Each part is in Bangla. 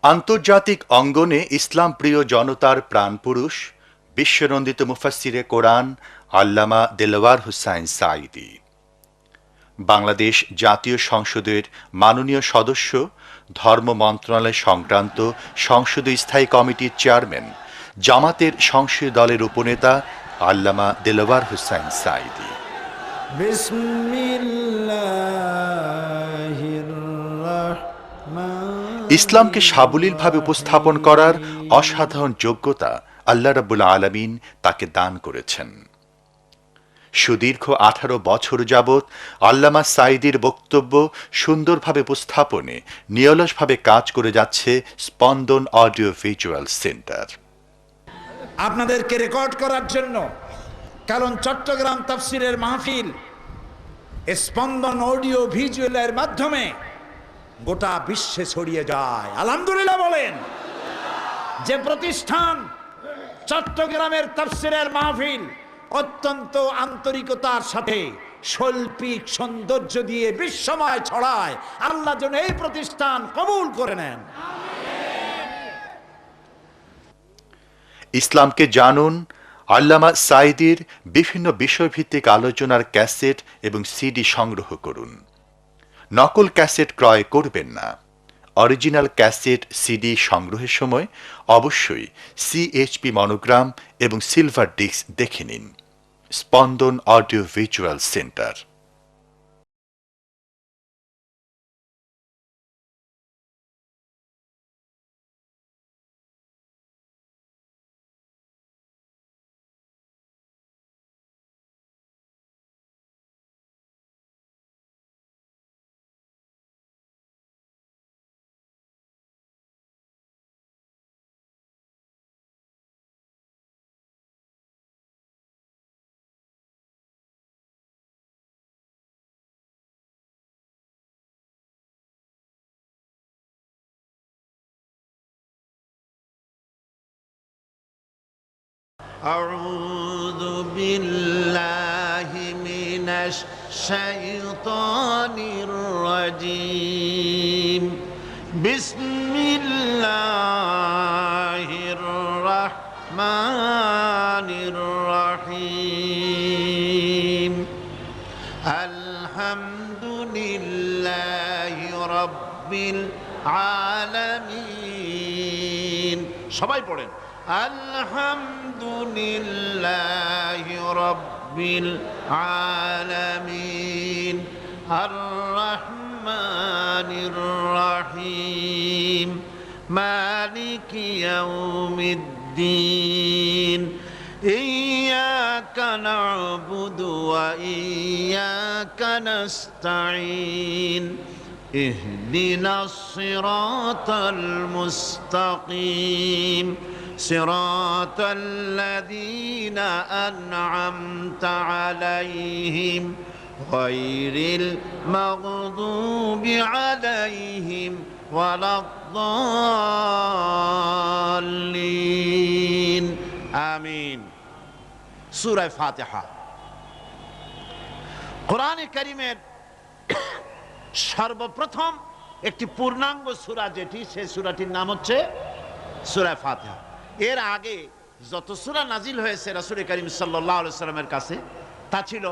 আন্তর্জাতিক অঙ্গনে ইসলাম প্রিয় জনতার প্রাণপুরুষ বিশ্বনন্দিত মুফাসসিরে কোরআন আল্লামা দেলওয়ার হুসাইন সাঈদী। বাংলাদেশ জাতীয় সংসদের মাননীয় সদস্য, ধর্ম মন্ত্রণালয় সংক্রান্ত সংসদীয় স্থায়ী কমিটির চেয়ারম্যান, জামাতের সংসদীয় দলের উপনেতা আল্লামা দেলওয়ার হুসাইন সাঈদী। ইসলামকে সাবলীলভাবে উপস্থাপন করার অসাধারণ যোগ্যতা আল্লাহ রাব্বুল আলামিন তাকে দান করেছেন। সুদীর্ঘ 18 বছর যাবৎ আল্লামা সাঈদীর বক্তব্য সুন্দরভাবে উপস্থাপনে নিরলসভাবে কাজ করে যাচ্ছে স্পন্দন অডিও ভিজুয়াল সেন্টার। আপনাদেরকে রেকর্ড করার জন্য, কারণ চট্টগ্রাম তাফসিরের মাহফিল স্পন্দন অডিও ভিজুয়ালের মাধ্যমে গোটা বিশ্বে ছড়িয়ে যায়। আলহামদুলিল্লাহ বলেন। যে প্রতিষ্ঠান চট্টগ্রামের তাফসিরের মাহফিল অত্যন্ত আন্তরিকতার সাথে শৈল্পিক সৌন্দর্য দিয়ে বিশ্বময় ছড়ায়, আল্লাহ যেন এই প্রতিষ্ঠান কবুল করে নেন। ইসলামকে জানুন। আল্লামা সাঈদীর বিভিন্ন বিষয়ভিত্তিক আলোচনার ক্যাসেট এবং সিডি সংগ্রহ করুন। নকল ক্যাসেট ক্রয় করবেন না। অরিজিনাল ক্যাসেট সিডি সংগ্রহের সময় অবশ্যই সিএইচপি মনোগ্রাম এবং সিলভার ডিস্ক দেখে নিন। স্পন্দন অডিও ভিজুয়াল সেন্টার। أعوذ بالله من الشيطان الرجيم بسم الله الرحمن الرحيم الحمد لله رب العالمين সবাই পড়েন আলহামদুলিল্লাহি রাব্বিল আলামিন আর রহমানির রহিম মালিকি ইয়াউমিদ্দিন ইয়্যাকা না'বুদু ওয়া ইয়্যাকা নাস্তাঈন اهدنا الصراط المستقيم صراط الذين أنعمت عليهم غير المغضوب عليهم ولا الضالين آمين سورة فاتحة কোরআনে কারীমের সর্বপ্রথম একটি পূর্ণাঙ্গ সূরা যেটি, সেই সূরাটির নাম হচ্ছে সূরা ফাতিহা। এর আগে যত সূরা নাজিল হয়েছে রাসূল করিম সাল্লাল্লাহু আলাইহি সাল্লামের কাছে তা ছিল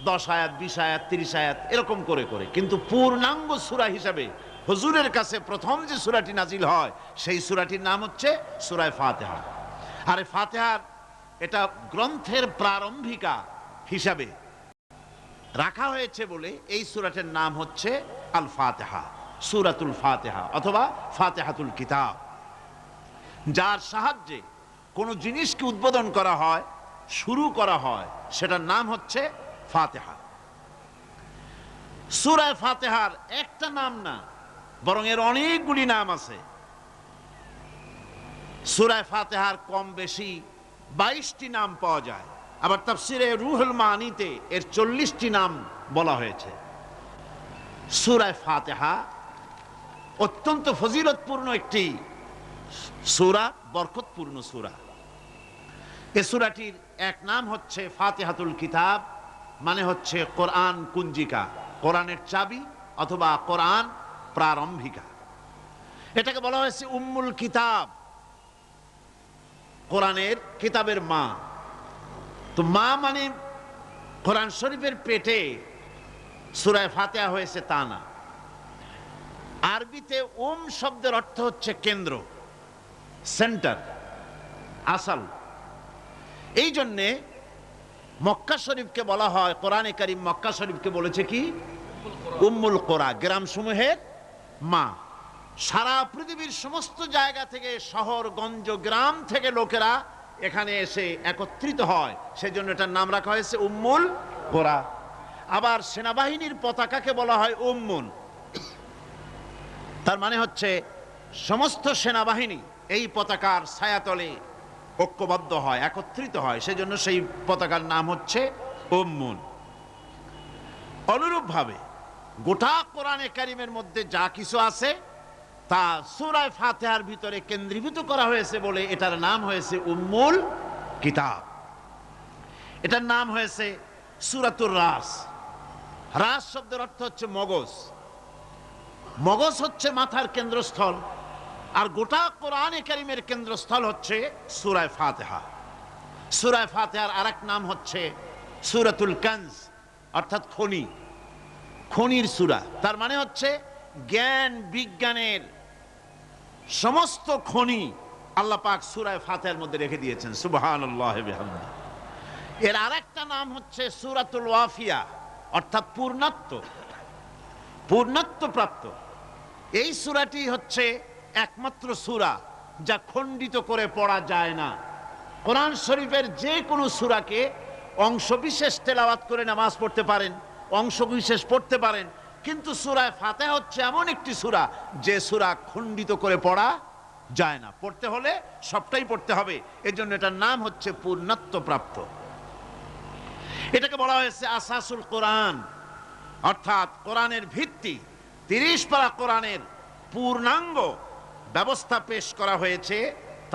10 আয়াত, 20 আয়াত, 30 আয়াত এরকম করে করে, কিন্তু পূর্ণাঙ্গ সূরা হিসাবে হুজুরের কাছে প্রথম যে সূরাটি নাজিল হয় সেই সূরাটির নাম হচ্ছে সূরা ফাতিহা। আর এই ফাতিহার এটা গ্রন্থের প্রারম্ভিকা হিসাবে রাখা হয়েছে বলে এই সূরাটির নাম হচ্ছে আল ফাতিহা, সূরাতুল ফাতিহা অথবা ফাতিহাতুল কিতাব। যার সাহায্যে কোনো জিনিসকে উদ্বোধন করা হয়, শুরু করা হয়, সেটার নাম হচ্ছে ফাতিহা। সূরা ফাতিহার একটা নাম না, বরং এর অনেকগুলি নাম আছে। সূরা ফাতিহার কম বেশি 22টি নাম পাওয়া যায়, আবার তাফসিরে রুহুল মানিতে এর 40টি নাম বলা হয়েছে। সূরা ফাতিহা অত্যন্ত ফজিলতপূর্ণ একটি সূরা, বরকতপূর্ণ সূরা। এই সূরাটির এক নাম হচ্ছে ফাতিহাতুল কিতাব, মানে হচ্ছে কোরআন কুঞ্জিকা, কোরআনের চাবি অথবা কোরআন প্রারম্ভিকা। এটাকে বলা হয়েছে উম্মুল কিতাব, কোরআনের কিতাবের মা। তো মা মানে কোরআন শরীফের পেটে সূরা ফাতিহা হয়েছে তা না। আরবিতে শব্দের অর্থ হচ্ছে কেন্দ্র, সেন্টার, আসল। এই জন্যে মক্কা শরীফকে বলা হয়, কোরআনে কারীম মক্কা শরীফকে বলেছে কি? উম্মুল কোরা, গ্রাম সমূহের মা। সারা পৃথিবীর সমস্ত জায়গা থেকে, শহরগঞ্জ, গ্রাম থেকে লোকেরা এখানে এসে একত্রিত হয়, সেজন্য এটার নাম রাখা হয়েছে উম্মুল কোরা। আবার সেনাবাহিনীর পতাকাকে বলা হয় উম্মুন, তার মানে হচ্ছে সমস্ত সেনাবাহিনী এই পতাকার ছায়াতলে ঐক্যবদ্ধ হয়, একত্রিত হয়, সেজন্য সেই পতাকার নাম হচ্ছে উম্মুন। অনুরূপভাবে গোটা কোরআনে কারিমের মধ্যে যা কিছু আছে তা সূরা ফাতিহার ভিতরে কেন্দ্রীভূত করা হয়েছে বলে এটার নাম হয়েছে উম্মুল কিতাব। এটার নাম হয়েছে সূরাতুর রাস। রাস শব্দের অর্থ হচ্ছে মগজ। মগজ হচ্ছে মাথার কেন্দ্রস্থল, আর গোটা কোরআনে কারিমের কেন্দ্রস্থল হচ্ছে সূরা ফাতিহা। সূরা ফাতিহার আরেক নাম হচ্ছে সূরাতুল কানজ, অর্থাৎ খনি, খনির সূরা। তার মানে হচ্ছে জ্ঞান বিজ্ঞানের সমস্ত খনি আল্লাহ পাক সূরা ফাতিহার মধ্যে রেখে দিয়েছেন। সুবহানাল্লাহ ওয়া বিহামদিহি। এর আরেকটা নাম হচ্ছে সূরাতুল ওয়াফিয়া, অর্থাৎ পূর্ণত্ব, পূর্ণত্ব প্রাপ্ত। এই সূরাটি হচ্ছে একমাত্র সূরা যা খণ্ডিত করে পড়া যায় না। কোরআন শরীফের যে কোনো সূরাকে অংশবিশেষ তেলাওয়াত করে নামাজ পড়তে পারেন, অংশবিশেষ পড়তে পারেন, কিন্তু সূরা ফাতিহা হচ্ছে এমন একটি সূরা যে সূরা খণ্ডিত করে পড়া যায় না। পড়তে হলে সবটাই পড়তে হবে, এজন্য এটার নাম হচ্ছে পূর্ণত্ব প্রাপ্ত। এটাকে বলা হয়েছে আসাসুল কোরআন, অর্থাৎ কোরআনের ভিত্তি। 30 পারা কোরআনের পূর্ণাঙ্গ ব্যবস্থা পেশ করা হয়েছে,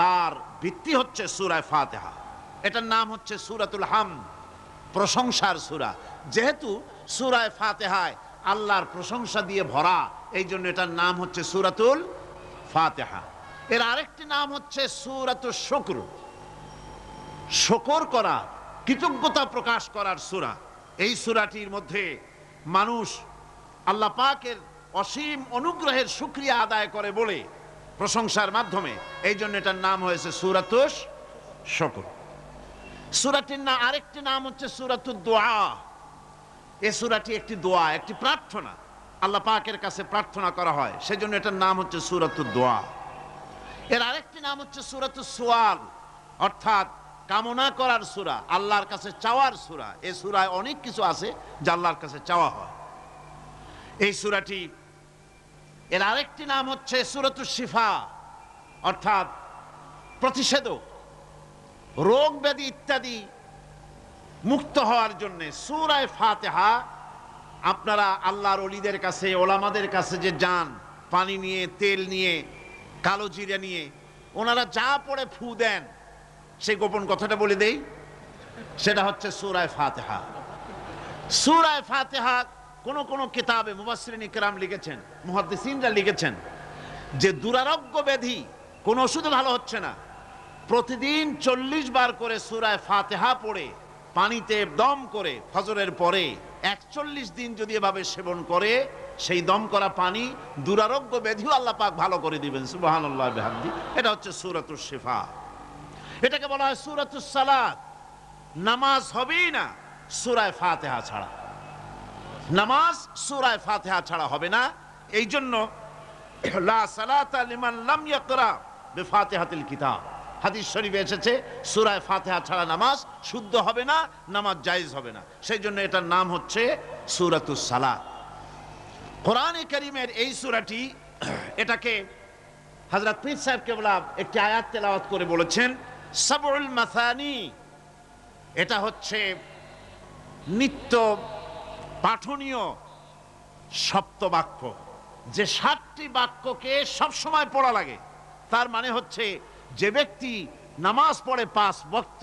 তার ভিত্তি হচ্ছে সূরা ফাতিহা। এটার নাম হচ্ছে সূরাতুল হামদ, প্রশংসার সূরা। যেহেতু সূরা ফাতিহায় আল্লাহর প্রশংসা দিয়ে ভরা, এই জন্য এটার নাম হচ্ছে সূরাতুল ফাতিহা। এর আরেকটি নাম হচ্ছে সূরাতুশ শুকর, শুকর করা, কৃতজ্ঞতা প্রকাশ করার সূরা। এই সূরাটির মধ্যে মানুষ আল্লাহ পাকের অসীম অনুগ্রহের শুকরিয়া আদায় করে বলে প্রশংসার মাধ্যমে, এই জন্য এটার নাম হয়েছে সূরাতুশ শুকর। সূরাটির না আরেকটি নাম হচ্ছে সূরাতুদ দোয়া। এই সূরাটি একটি দোয়া, একটি প্রার্থনা, আল্লাহ পাকের কাছে প্রার্থনা করা হয়, সেজন্য এটার নাম হচ্ছে সূরাতুদ দোয়া। এর আরেকটি নাম হচ্ছে সূরাতুস সুয়াল, অর্থাৎ কামনা করার সূরা, আল্লাহর কাছে চাওয়ার সূরা। এই সূরায় অনেক কিছু আছে যা আল্লাহর কাছে চাওয়া হয়। এই সূরাটি, এর আরেকটি নাম হচ্ছে সূরাতুশ শিফা, অর্থাৎ প্রতিষেধক, রোগ ব্যাধি ইত্যাদি মুক্ত হওয়ার জন্য। সূরা ফাতিহা আপনারা আল্লাহর ওলিদের কাছে, ওলামাদের কাছে যে যান, পানি নিয়ে, তেল নিয়ে, কালো জিরা নিয়ে, ওনারা যা পড়ে ফু দেন, সেই গোপন কথাটা বলে দেই, সেটা হচ্ছে সূরা ফাতিহা। সূরা ফাতিহা কোন কোন কিতাবে মুফাসসিরিন ইকরাম লিখেছেন, মুহাদ্দিসিনরা লিখেছেন যে দুরারোগ্য ব্যাধি, কোন ওষুধে ভালো হচ্ছে না, প্রতিদিন 40 বার করে সূরা ফাতিহা পড়ে পানিতে দম করে ফজরের পরে 41 দিন যদি এভাবে সেবন করে, সেই দম করা পানি দুরারোগ্য ব্যাধিও আল্লাহ পাক ভালো করে দিবেন। সুবহানাল্লাহ ওয়া বিহামদিহি। এটা হচ্ছে সূরাতুশ শিফা। এটাকে বলা হয় সূরাতুস সালাত। নামাজ হবেই না সূরা ফাতিহা ছাড়া, নামাজ সূরা ফাতিহা ছাড়া হবে না। এই জন্য লা সালাতা লিমান লাম ইয়াকরা বিফাতিহাতিল কিতাব, হাদিস শরীফে এসেছে সূরা ফাতিহা ছাড়া নামাজ শুদ্ধ হবে না, নামাজ জায়েজ হবে না। সেই জন্য এটার নাম হচ্ছে সূরাতুস সালাত। কোরআনে কারীমের এই সূরাটি, এটাকে হযরত পীর সাহেব কেবলা একটি আয়াত তেলাওয়াত করে বলেছেন সাবউল মাসানি। এটা হচ্ছে নিত্য পাঠনীয় সপ্তবাক্য, যে 7টি বাক্যকে সব সময় পড়া লাগে। তার মানে হচ্ছে যে ব্যক্তি নামাজ পড়ে 5 ওয়াক্ত,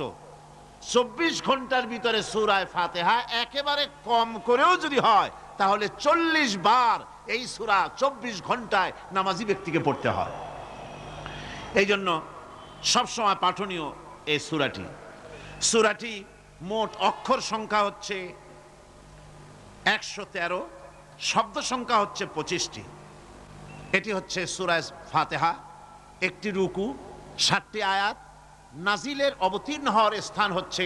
24 ঘন্টার ভিতরে সূরা ফাতিহা একেবারে কম করেও যদি হয় তাহলে 40 বার এই সূরা 24 ঘন্টায় নামাজি ব্যক্তিকে পড়তে হয়। এই জন্য সবসময় পাঠনীয় এই সূরাটি মোট অক্ষর সংখ্যা হচ্ছে 113, শব্দ সংখ্যা হচ্ছে 25টি। এটি হচ্ছে সূরা ফাতিহা, একটি রুকু, 7টি আয়াত। নাজিলের অবতীর্ণ হওয়ার স্থান হচ্ছে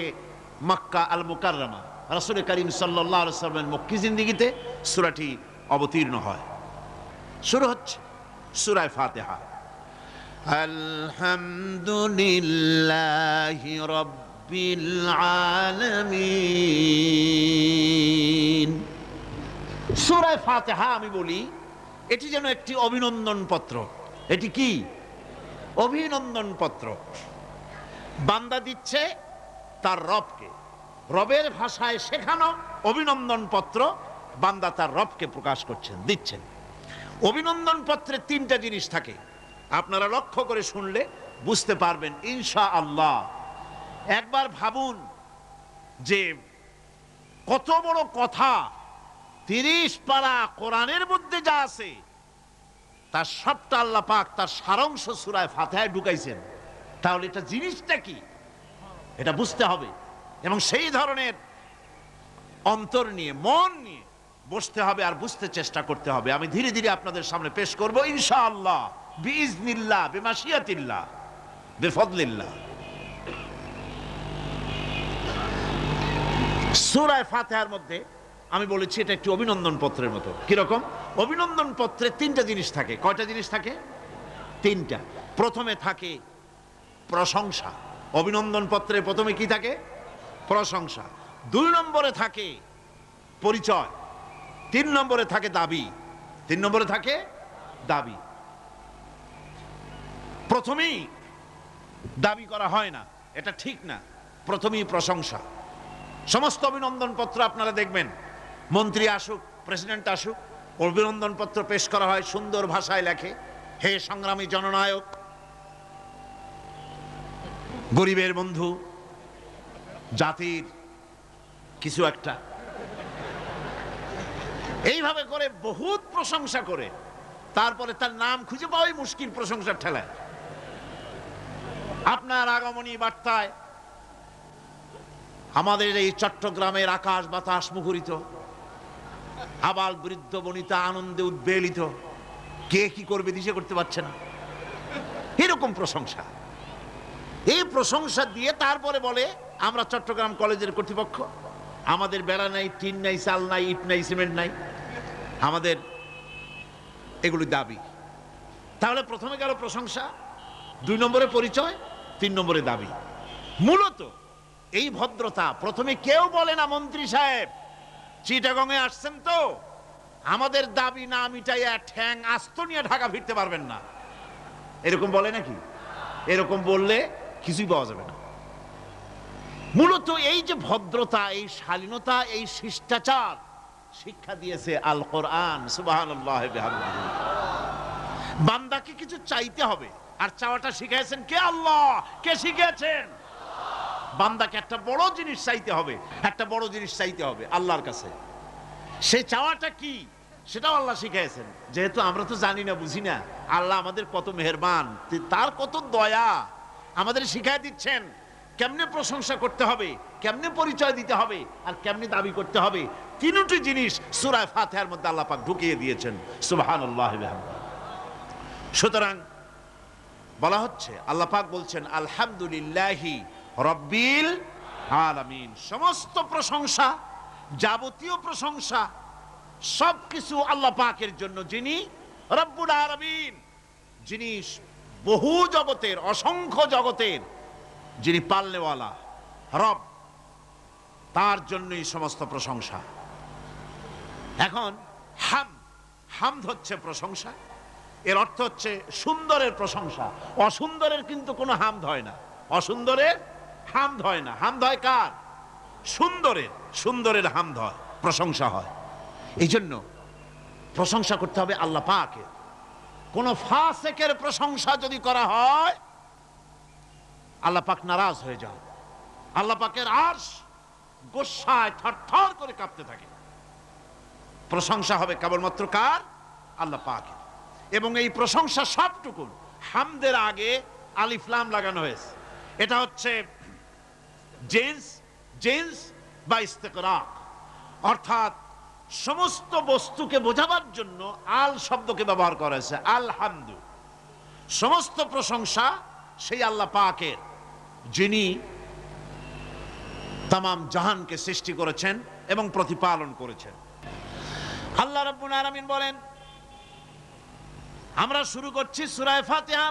মক্কা আল মুকাররমা। রাসূল করিম সাল্লাল্লাহু আলাইহি ওয়াসাল্লামের মক্কি জিন্দেগিতে সূরাটি অবতীর্ণ হয়। শুরু হচ্ছে সূরা ফাতিহা, আলহামদুলিল্লাহি রাব্বিল আলামিন। সূরা ফাতিহা আমি বলি এটি যেন একটি অভিনন্দন পত্র। এটি কি? অভিনন্দন পত্র। বান্দা দিচ্ছে তার রবকে, রবের ভাষায় শেখানো অভিনন্দন পত্র বান্দা তার রবকে প্রকাশ করছেন, দিচ্ছেন। অভিনন্দন পত্রে 3টা জিনিস থাকে, আপনারা লক্ষ্য করে শুনলে বুঝতে পারবেন ইনশাআল্লাহ। একবার ভাবুন যে কত বড় কথা, 30 পারা কোরআনের মধ্যে যা আছে তার সবটা আল্লাহ পাক তার সারাংশ সূরা ফাতিহায় ঢুকাইছেন। তাহলে এটা জিনিসটা কি এটা বুঝতে হবে, এবং সেই ধরনের অন্তর নিয়ে মন নিয়ে বসতে হবে আর বুঝতে চেষ্টা করতে হবে। আমি ধীরে ধীরে আপনাদের সামনে পেশ করব ইনশাআল্লাহ, বিইজনিল্লাহ, বিমাশিয়াতিল্লাহ, বিফদলিল্লাহ। সূরা ফাতিহার মধ্যে আমি বলেছি এটা একটি অভিনন্দন পত্রের মতো। কিরকম? অভিনন্দন পত্রে 3টা জিনিস থাকে। কয়টা জিনিস থাকে? 3টা। প্রথমে থাকে প্রশংসা। অভিনন্দন পত্রে প্রথমে কি থাকে? প্রশংসা। 2 নম্বরে থাকে পরিচয়। 3 নম্বরে থাকে দাবি। 3 নম্বরে থাকে দাবি। প্রথমেই দাবি করা হয় না, এটা ঠিক না। প্রথমেই প্রশংসা। সমস্ত অভিনন্দন পত্র আপনারা দেখবেন, মন্ত্রী আসুক, প্রেসিডেন্ট আসুক, অভিনন্দন পত্র পেশ করা হয়, সুন্দর ভাষায় লেখে, হে সংগ্রামী জননায়ক, গরিবের বন্ধু, জাতির কিছু একটা, এইভাবে করে বহুত প্রশংসা করে তারপরে তার নাম খুঁজে পাওয়াই মুশকিল প্রশংসার ঠেলায়। আপনার আগমনী বার্তায় আমাদের এই চট্টগ্রামের আকাশ বাতাস মুখরিত, আবাল বৃদ্ধ বনিতা আনন্দে উদ্বেলিত, কে কি করবে দিশে করতে পারছে না, এরকম প্রশংসা। এই প্রশংসা দিয়ে তারপরে বলে আমরা চট্টগ্রাম কলেজের কর্তৃপক্ষ, আমাদের বেড়া নাই, টিন নাই, চাল নাই, ইট নাই, সিমেন্ট নাই, আমাদের এগুলি দাবি। তাহলে প্রথমে গেল প্রশংসা, 2 নম্বরে পরিচয়, 3 নম্বরে দাবি। মূলত এই ভদ্রতা প্রথমে কেউ বলে না, মন্ত্রী সাহেব চিটাগংয়ে আসছেন তো আমাদের দাবি না মিটাইয়া ঠ্যাং আস্ত নিয়ে ঢাকা ফিরতে পারবেন না, এরকম বলে নাকি? এরকম বললে কিছুই পাওয়া যাবে না। মূলত এই যে ভদ্রতা, এই শালীনতা, এই শিষ্টাচার শিক্ষা দিয়েছে আল কোরআন। সুবহানাল্লাহ বিহামদিহি। বান্দাকে কিছু চাইতে হবে, আর চাওয়াটা শিখাইছেন কে? আল্লাহ। কে শিখিয়েছেন? বান্দাকে একটা বড় জিনিস চাইতে হবে, একটা বড় জিনিস চাইতে হবে আল্লাহর কাছে। সেই চাওয়াটা কি সেটাও আল্লাহ শিখাইছেন। যেহেতু আমরা তো জানি না, বুঝি না, আল্লাহ আমাদের কত মেহেরবান, তার কত দয়া, আমাদের শিখাই দিচ্ছেন কেমনে প্রশংসা করতে হবে, কেমনে পরিচয় দিতে হবে, আর কেমনে দাবি করতে হবে। 3টি জিনিস সূরা ফাতিহার মধ্যে আল্লাহ পাক ঢুকিয়ে দিয়েছেন। সুবহানাল্লাহ বিহামদিহি। সুতরাং বলা হচ্ছে, আল্লাহ পাক বলছেন আলহামদুলিল্লাহি রাব্বিল আলামিন। সমস্ত প্রশংসা, যাবতীয় প্রশংসা সবকিছু আল্লাহ পাকের জন্য, যিনি রব্বুল আলামিন, যিনি বহু জগতের, অসংখ্য জগতের যিনি পালনেওয়ালা রব, তার জন্যই সমস্ত প্রশংসা। এখন হামদ হচ্ছে প্রশংসা, এর অর্থ হচ্ছে সুন্দরের প্রশংসা। অসুন্দরের কিন্তু কোনো হামদ হয় না, অসুন্দরের হামদ হয় না। হামদ হয় কার? সুন্দরের। সুন্দরের হামদ হয়, প্রশংসা হয়। এই জন্য প্রশংসা করতে হবে আল্লাহ পাকের। কোন ফাসিকের প্রশংসা যদি করা হয় আল্লাহ পাক নারাজ হয়ে যান। আল্লাহ পাকের আরশ গোসায় থরথর করে কাঁপতে থাকে। প্রশংসা হবে কেবলমাত্র কার? আল্লাহ পাকের। এবং এই প্রশংসা সবটুকু হামদের আগে আলিফ লাম লাগানো হয়েছে। এটা হচ্ছে জিন্স বা ইস্তেকরাক, অর্থাৎ সমস্ত বস্তুকে বোঝাবার জন্য আল শব্দকে ব্যবহার করা হয়েছে। আলহামদু, সমস্ত প্রশংসা সেই আল্লাহ পাকের, যিনি তামাম জাহানকে সৃষ্টি করেছেন এবং প্রতিপালন করেছেন। আল্লাহ রাব্বুল আলামিন বলেন, আমরা শুরু করছি সূরা ফাতিহা।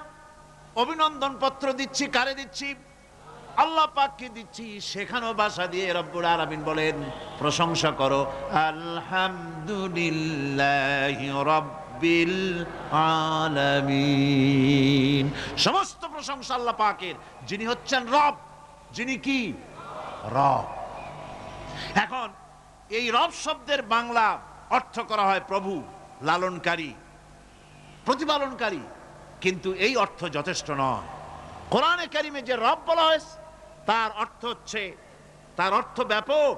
অভিনন্দন পত্র দিচ্ছি, কারে দিচ্ছি? আল্লাহ পাককে দিচ্ছি। সেখানেও ভাষা দিয়ে রব্বুল আলামিন বলেন, প্রশংসা করো আলহামদুলিল্লাহি রাব্বিল আলামিন। সমস্ত প্রশংসা আল্লাহ পাকের, যিনি হচ্ছেন রব। যিনি কি? রব। এখন এই রব শব্দের বাংলা অর্থ করা হয় প্রভু, লালনকারী, প্রতিপালনকারী, কিন্তু এই অর্থ যথেষ্ট নয়। কোরআনে কারিমে যে রব বলা হয়েছে তার অর্থ হচ্ছে, তার অর্থ ব্যাপক,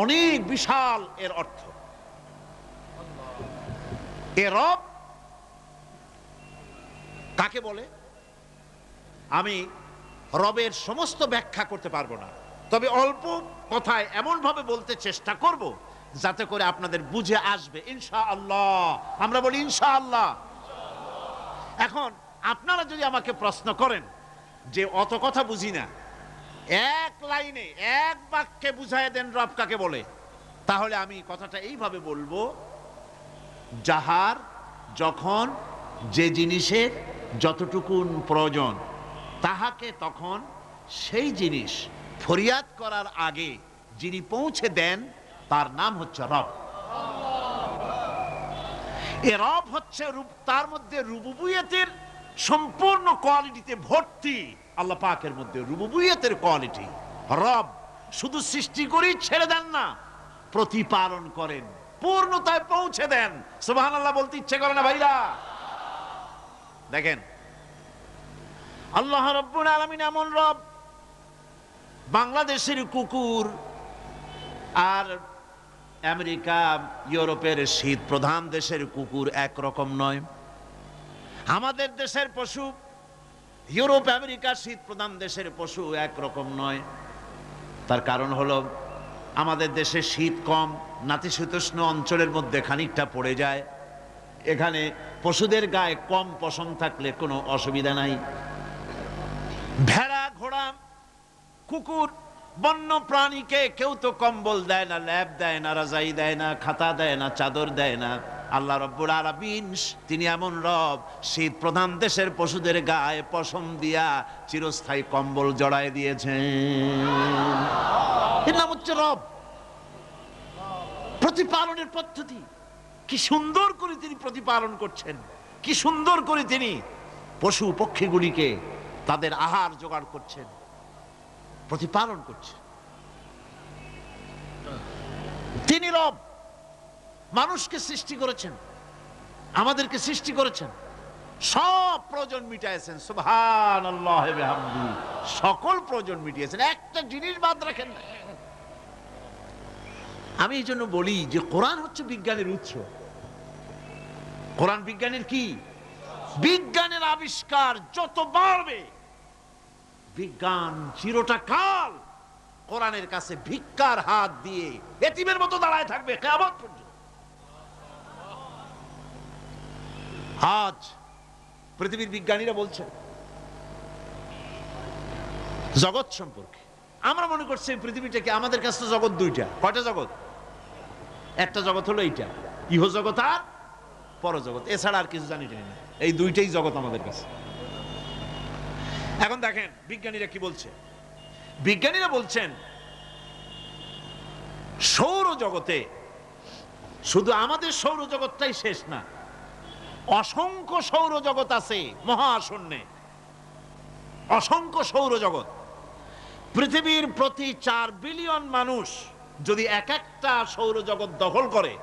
অনেক বিশাল এর অর্থ। এ রব কাকে বলে আমি রবের সমস্ত ব্যাখ্যা করতে পারবো না, তবে অল্প কথায় এমন ভাবে বলতে চেষ্টা করব যাতে করে আপনাদের বুঝে আসবে ইনশাআল্লাহ। আমরা বলি ইনশাআল্লাহ। এখন আপনারা যদি আমাকে প্রশ্ন করেন যে অত কথা বুঝি না, এক লাইনে এক বাক্যে বুঝায় দেন রব কাকে বলে, তাহলে আমি কথাটা এইভাবে বলবো, যাহার যখন যে জিনিসের যতটুকুন প্রয়োজন তাহাকে তখন সেই জিনিস ফরিয়াদ করার আগে যিনি পৌঁছে দেন তার নাম হচ্ছে রব। এ রব হচ্ছে তার মধ্যে রুবুবিয়তের সম্পূর্ণ কোয়ালিটিতে ভর্তি। আল্লাহ পাকের মধ্যে রুবুবিয়তের কোয়ালিটি। রব শুধু সৃষ্টি করেই ছেড়ে দেন না, প্রতিপালন করেন, পূর্ণতায় পৌঁছে দেন। সুবহানাল্লাহ বলতে ইচ্ছে করে না ভাইরা? দেখেন, আল্লাহ রাব্বুল আলামিন এমন রব, বাংলাদেশের কুকুর আর আমেরিকা ইউরোপের শীত প্রধান দেশের কুকুর একরকম নয়। আমাদের দেশের পশু ইউরোপ আমেরিকা শীত প্রধান দেশের পশু একরকম নয়। তার কারণ হলো আমাদের দেশে শীত কম, নাতিশীতোষ্ণ অঞ্চলের মধ্যে খানিকটা পড়ে যায়। এখানে পশুদের গায়ে কম পশম থাকলে কোনো অসুবিধা নাই। ভেড়া, ঘোড়া, কুকুর, বন্য প্রাণীকে কেউ তো কম্বল দেয় না, ল্যাব দেয় না, রাজাই দেয় না, খাতা দেয় না, চাদর দেয় না। আল্লাহ রাব্বুল আলামিন তিনি এমন রব, শীত প্রধান দেশের পশুদের গায়ে পশম দিয়া চিরস্থায়ী কম্বল জড়ায় দিয়েছেন। এর নাম হচ্ছে রব। প্রতিপালনের পদ্ধতি কি সুন্দর করে তিনি প্রতিপালন করছেন, কি সুন্দর করে তিনি পশু পক্ষীগুলিকে তাদের আহার জোগাড় করছেন, প্রতিপালন করছেন। তিনি রব। মানুষকে সৃষ্টি করেছেন, আমাদেরকে সৃষ্টি করেছেন, সব প্রয়োজন মিটাইছেন। সুবহানাল্লাহ ওয়া বিহামদিহি, সকল প্রয়োজন মিটিয়েছেন, একটা জিনিস বাদ রাখেন না। আমি এই জন্য বলি যে কোরআন হচ্ছে বিজ্ঞানের উৎস। কোরআন বিজ্ঞানের কি? বিজ্ঞানের আবিষ্কার যত বাড়বে, বিজ্ঞান চিরটা কাল কোরআনের কাছে ভিক্ষার হাত দিয়ে এতিমের মতো দাঁড়ায় থাকবে কিয়ামত পর্যন্ত। আজ পৃথিবীর বিজ্ঞানীরা বলছেন জগৎ সম্পর্কে, আমরা মনে করছি পৃথিবীটাকে, আমাদের কাছে তো জগৎ দুইটা। কয়টা জগৎ? একটা জগৎ হলো এইটা, ইহ জগৎ আর পরজগৎ, এছাড়া আর কিছু জানি না। এই দুইটাই জগৎ আমাদের কাছে। এখন দেখেন বিজ্ঞানীরা কি বলছে। বিজ্ঞানীরা বলছেন সৌরজগতে শুধু আমাদের সৌরজগৎটাই শেষ না, অসংখ্য সৌরজগৎ আছে মহাশূন্যে, অসংখ্য সৌরজগৎ। পৃথিবীর প্রতি 4 বিলিয়ন মানুষ যদি এক একটা সৌরজগৎ দখল করে,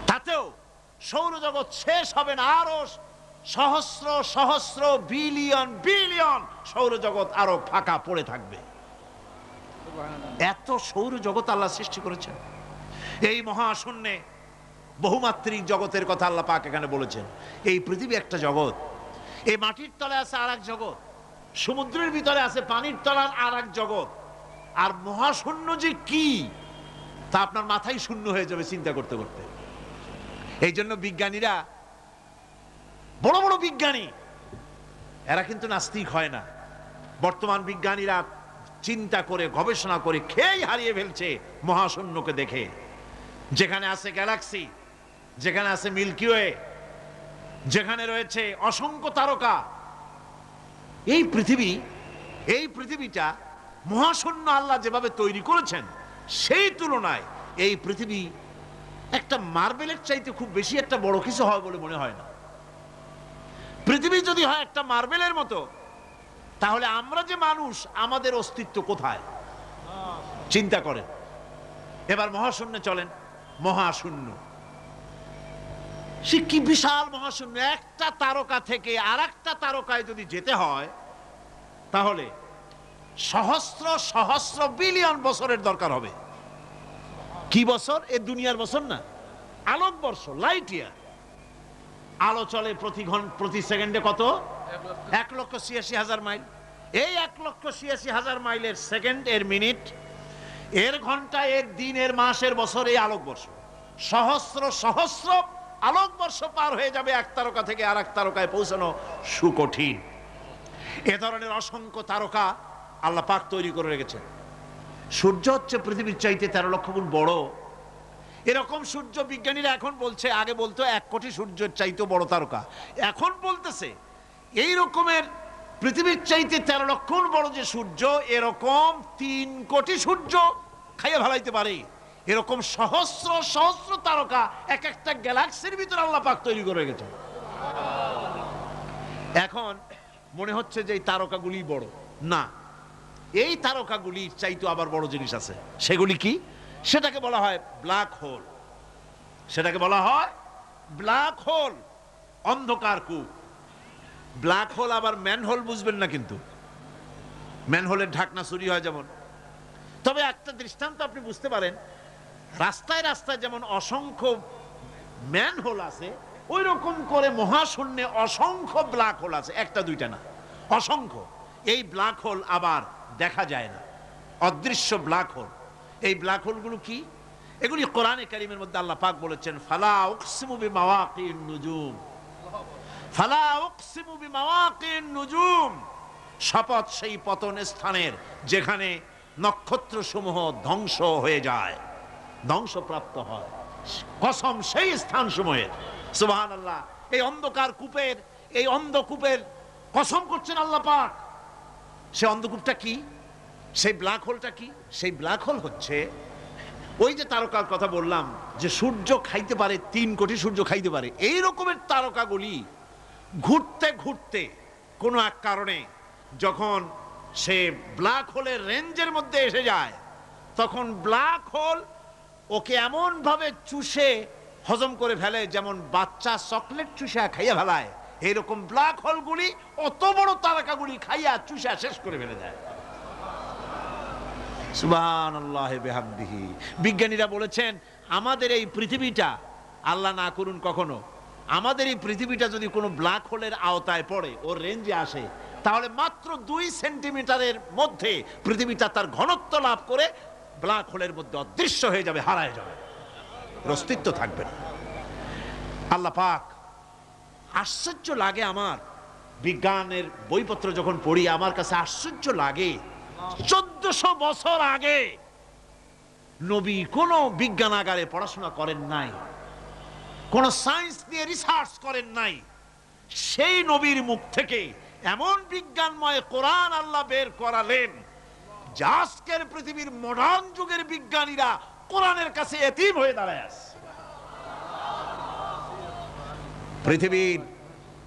তাতেও সৌরজগৎ শেষ হবে না, আরো সহস্র সহস্র বিলিয়ন বিলিয়ন সৌরজগৎ আরো ফাঁকা পড়ে থাকবে। এত সৌরজগৎ আল্লাহ সৃষ্টি করেছেন। এই মহাশূন্যে বহুমাত্রিক জগতের কথা আল্লাহ পাক এখানে বলেছেন। এই পৃথিবী একটা জগৎ, এই মাটির তলে আছে আর এক জগৎ, সমুদ্রের ভিতরে আছে পানির তলার আর এক জগৎ। আর মহাশূন্য যে কি তা আপনার মাথায় শূন্য হয়ে যাবে চিন্তা করতে করতে। এই জন্য বিজ্ঞানীরা, বড় বড় বিজ্ঞানী, এরা কিন্তু নাস্তিক হয় না। বর্তমান বিজ্ঞানীরা চিন্তা করে গবেষণা করে খেয়েই হারিয়ে ফেলছে মহাশূন্যকে দেখে। যেখানে আছে গ্যালাক্সি, যেখানে আছে মিল্কি ওয়ে, যেখানে রয়েছে অসংখ্য তারকা, এই পৃথিবীটা মহাশূন্য আল্লাহ যেভাবে তৈরি করেছেন সেই তুলনায় এই পৃথিবী একটা মার্বেলের চাইতে খুব বেশি একটা বড় কিছু হয় বলে মনে হয় না। পৃথিবী যদি হয় একটা মার্বেলের মতো, তাহলে আমরা যে মানুষ, আমাদের অস্তিত্ব কোথায় চিন্তা করেন। এবার মহাশূন্যে চলেন। মহাশূন্য সে কি বিশাল মহাশূন্য! একটা তারকা থেকে আর একটা তারকায় যদি যেতে হয় তাহলে সহস্র সহস্র বিলিয়ন বছরের দরকার হবে। কি বছর? এ দুনিয়ার বছর না, আলোকবর্ষ, লাইট ইয়ার। আলো চলে প্রতি সেকেন্ডে কত? 1,86,000 মাইল। এই 1,86,000 মাইলের সেকেন্ড, এর মিনিট, এর ঘন্টা, এর দিন, এর মাস, এর বছর, এই আলোকবর্ষ। সহস্র সহস্র আলোকবর্ষ পার হয়ে যাবে এক তারকা থেকে আর এক তারকায় পৌঁছানো সুকঠিন। এ ধরনের অসংখ্য তারকা আল্লাহ পাক তৈরি করে রেখেছেন। সূর্য হচ্ছে পৃথিবীর চাইতে 13 লক্ষ গুণ বড়। এরকম সূর্য বিজ্ঞানীরা এখন বলছে, আগে বলতো 1 কোটি সূর্যের চাইতে বড় তারকা, এখন বলতেছে এই রকমের পৃথিবীর চাইতে 13 লক্ষ গুণ বড় যে সূর্য, এরকম 3 কোটি সূর্য খাইয়ে ফেলাইতে পারে। এরকম সহস্র সহস্র তারকা এক একটা গ্যালাক্সির ভিতরে আল্লাহ পাক তৈরি করে রেখেছেন। এখন মনে হচ্ছে যে এই তারকাগুলি বড় না, এই তারকাগুলির চাইতে আবার বড় জিনিস আছে। সেগুলি কি? সেটাকে বলা হয় ব্ল্যাক হোল। সেটাকে বলা হয় ব্ল্যাক হোল, অন্ধকার কূপ। ব্ল্যাক হোল আবার ম্যানহোল বুঝবেন না, কিন্তু ম্যানহোলের ঢাকনা চুরি হয় যেমন। তবে একটা দৃষ্টান্ত আপনি বুঝতে পারেন, রাস্তায় রাস্তায় যেমন অসংখ্য ম্যানহোল আছে, ওই রকম করে মহাশূন্যে অসংখ্য ব্ল্যাক হোল আছে, একটা দুইটা না, অসংখ্য। এই ব্ল্যাক হোল আবার দেখা যায় না, অদৃশ্য ব্ল্যাক হোল। এই ব্ল্যাক হোলগুলো কি? এগুলি কোরআনে কারীমের মধ্যে আল্লাহ পাক বলেছেন, ফালা উকসিমু বিমাওয়াকিন নুজুম, ফালা উকসিমু বিমাওয়াকিন নুজুম, শপথ সেই পতন স্থানের যেখানে নক্ষত্র সমূহ ধ্বংস হয়ে যায়, ধ্বংসপ্রাপ্ত হয়, কসম সেই স্থান সমূহের। সুবহানাল্লাহ। এই অন্ধকার কূপের, এই অন্ধকূপের কসম করছেন আল্লাহ পাক। সেই অন্ধকূপটা কি? সেই ব্ল্যাক হোলটা কি? সেই ব্ল্যাক হোল হচ্ছে ওই যে তারকার কথা বললাম যে সূর্য খাইতে পারে, 3 কোটি সূর্য খাইতে পারে, এই রকমের তারকাগুলি ঘুরতে ঘুরতে কোনো এক কারণে যখন সে ব্ল্যাক হোলের রেঞ্জের মধ্যে এসে যায়, তখন ব্ল্যাক হোল ওকে এমন ভাবে চুষে হজম করে ফেলে যেমন বাচ্চা চকলেট চুষা খাইয়া ফেলায়। এইরকম ব্ল্যাক হোলগুলি অত বড় তারকাগুলি খাইয়া চুষা শেষ করে ফেলে দেয়। সুবহানাল্লাহি বিহামদিহি। বিজ্ঞানীরা বলেছেন, আমাদের এই পৃথিবীটা, আল্লাহ না করুন কখনো, আমাদের এই পৃথিবীটা যদি কোনো ব্ল্যাক হোলের আওতায় পড়ে, ওর রেঞ্জে আসে, তাহলে মাত্র 2 সেন্টিমিটারের মধ্যে পৃথিবীটা তার ঘনত্ব লাভ করে ব্ল্যাক হোলের মধ্যে অদৃশ্য হয়ে যাবে, হারায় যাবে, অস্তিত্ব থাকবে না। আল্লাহ পাক, আশ্চর্য লাগে আমার, বিজ্ঞানের বইপত্র যখন পড়ি আমার কাছে আশ্চর্য লাগে, 1400 বছর আগে নবী কোনো বিজ্ঞানাগারে পড়াশোনা করেন নাই, কোন সায়েন্স নিয়ে রিসার্চ করেন নাই, সেই নবীর মুখ থেকে এমন বিজ্ঞানময় কোরআন আল্লাহ বের করালেন যে আজকের পৃথিবীর মডার্ন যুগের বিজ্ঞানীরা কোরআনের কাছে এতিম হয়ে দাঁড়ায় আছে। পৃথিবীর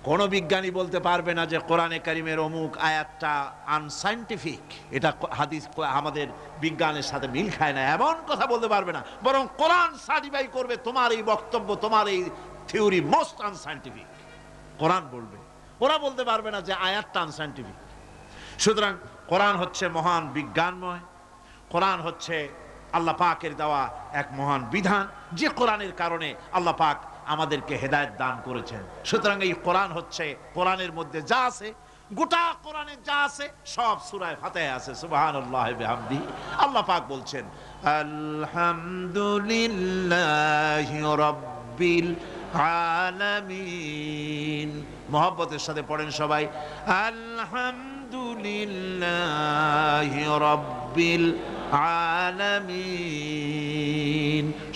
কোন বিজ্ঞানী বলতে পারবে না যে কোরআনে কারিমের অমুক আয়াতটা আনসাইন্টিফিক, এটা হাদিস আমাদের বিজ্ঞানের সাথে মিল খায় না, এমন কথা বলতে পারবে না। বরং কোরআন সার্টিফাই করবে তোমার এই বক্তব্য, তোমার এই থিওরি মোস্ট আনসাইন্টিফিক। কোরআন বলবে। ওরা বলতে পারবে না যে আয়াতটা আনসাইন্টিফিক। সুতরাং কোরআন হচ্ছে মহান বিজ্ঞানময়, কোরআন হচ্ছে আল্লাহ পাকের দেওয়া এক মহান বিধান, যে কোরআনের কারণে আল্লাহ পাক আমাদেরকে হেদায়েত দান করেছেন। সুতরাং এই কোরআন হচ্ছে, কোরআনের মধ্যে যা আছে, গোটা কোরআনে যা আছে সব সূরায়ে ফাতিহায় আছে। সুবহানাল্লাহি ওয়া বিহামদিহি। আল্লাহ পাক বলছেন আলহামদুলিল্লাহি রাব্বিল আলামিন। মুহাব্বতের সাথে পড়েন সবাই, আলহামদুলিল্লাহি রাব্বিল আলামিন।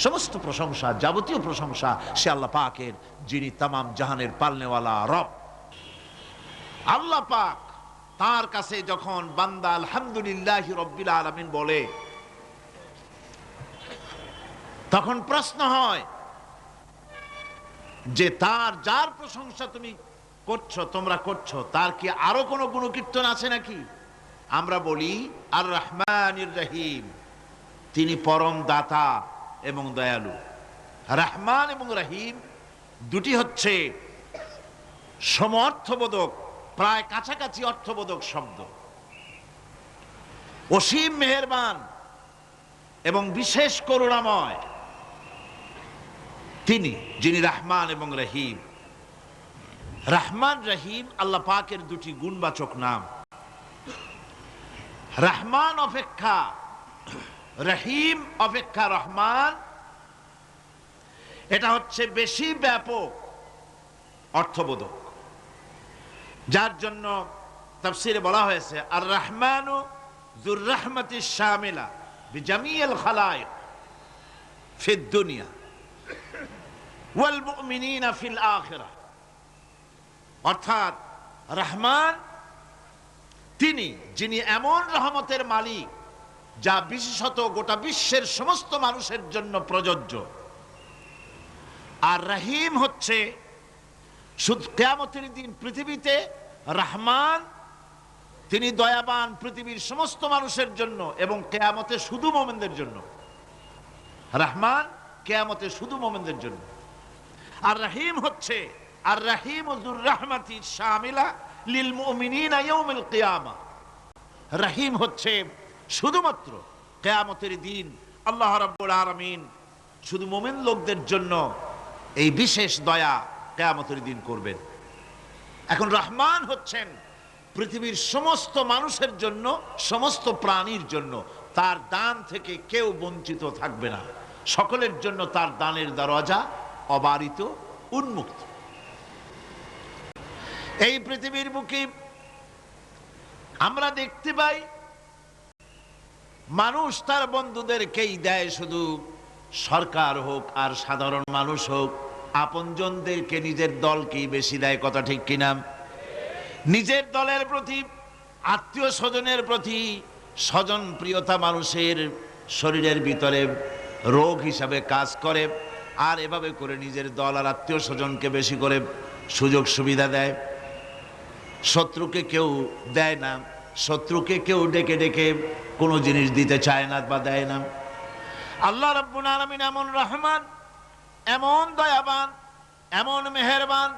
সমস্ত প্রশংসা, যাবতীয় প্রশংসা সে আল্লাহ পাকের, যিনি তামাম জাহানের পালনেওয়ালা রব। আল্লাহ পাক তার কাছে যখন বান্দা আলহামদুলিল্লাহি রাব্বিল আলামিন বলে, তখন প্রশ্ন হয় যে তার যার প্রশংসা তুমি করছো, তোমরা করছো, তার কি আরো কোনো গুণকীর্তন আছে নাকি? আমরা বলি আর রহমানির রহিম, তিনি পরম দাতা এবং দয়ালু। রহমান এবং রহিম দুটি হচ্ছে সমঅর্থবোধক, প্রায় কাছাকাছি অর্থবোধক শব্দ। অসীম মেহেরবান এবং বিশেষ করুণাময় তিনি, যিনি রহমান এবং রহিম। রহমান রহিম আল্লাহ পাকের দুটি গুণবাচক নাম। রহমান অপেক্ষা রহিম অপেক্ষা রহমান, এটা হচ্ছে বেশি ব্যাপক অর্থবোধক, যার জন্য তাফসীরে বলা হয়েছে আর রহমানু যুর রাহমাতিশ শামিলা বিজামিল খালায়েক ফিদ দুনিয়া ওয়াল মুমিনিনা ফিল আখিরাহ। অর্থাৎ রহমান তিনি, যিনি এমন রহমতের মালিক যা বিশেষত গোটা বিশ্বের সমস্ত মানুষের জন্য প্রযোজ্য। আর রহিম হচ্ছে শুধু কিয়ামতের দিন পৃথিবীতে রহমান তিনি দয়াবান পৃথিবীর সমস্ত মানুষের জন্য, এবং কিয়ামতে শুধু মুমিনদের জন্য। রহমান কিয়ামতে শুধু মুমিনদের জন্য। আর রহিম হচ্ছে আর রহিম যুর রাহমাতি শামিলা লিল মুমিনিনা ইয়াউমিল কিয়ামা। রহিম হচ্ছে শুধুমাত্র কিয়ামতের দিন আল্লাহ রাব্বুল আলামিন শুধু মুমিন লোকদের জন্য এই বিশেষ দয়া কিয়ামতের দিন করবেন। এখন রহমান হচ্ছেন পৃথিবীর সমস্ত মানুষের জন্য, সমস্ত প্রাণীর জন্য। তার দান থেকে কেউ বঞ্চিত থাকবে না, সকলের জন্য তার দানের দরজা অবারিত, উন্মুক্ত। এই পৃথিবীর বুকে আমরা দেখতে পাই মানুষ তার বন্ধুদেরকেই দেয়, শুধু সরকার হোক আর সাধারণ মানুষ হোক, আপনজনদেরকে নিজের দলকেই বেশি দেয়। কথা ঠিক কিনা? নিজের দলের প্রতি, আত্মীয় স্বজনের প্রতি স্বজন প্রিয়তা মানুষের শরীরের ভিতরে রোগ হিসাবে কাজ করে, আর এভাবে করে নিজের দল আর আত্মীয় স্বজনকে বেশি করে সুযোগ সুবিধা দেয়। শত্রুকে কেউ দেয় না, শত্রুকে কেউ ডেকে ডেকে কোনো জিনিস দিতে চায় না বা দেয় না। আল্লাহ রাব্বুল আলামিন এমন রহমান, এমন দয়াবান, এমন মেহেরবান,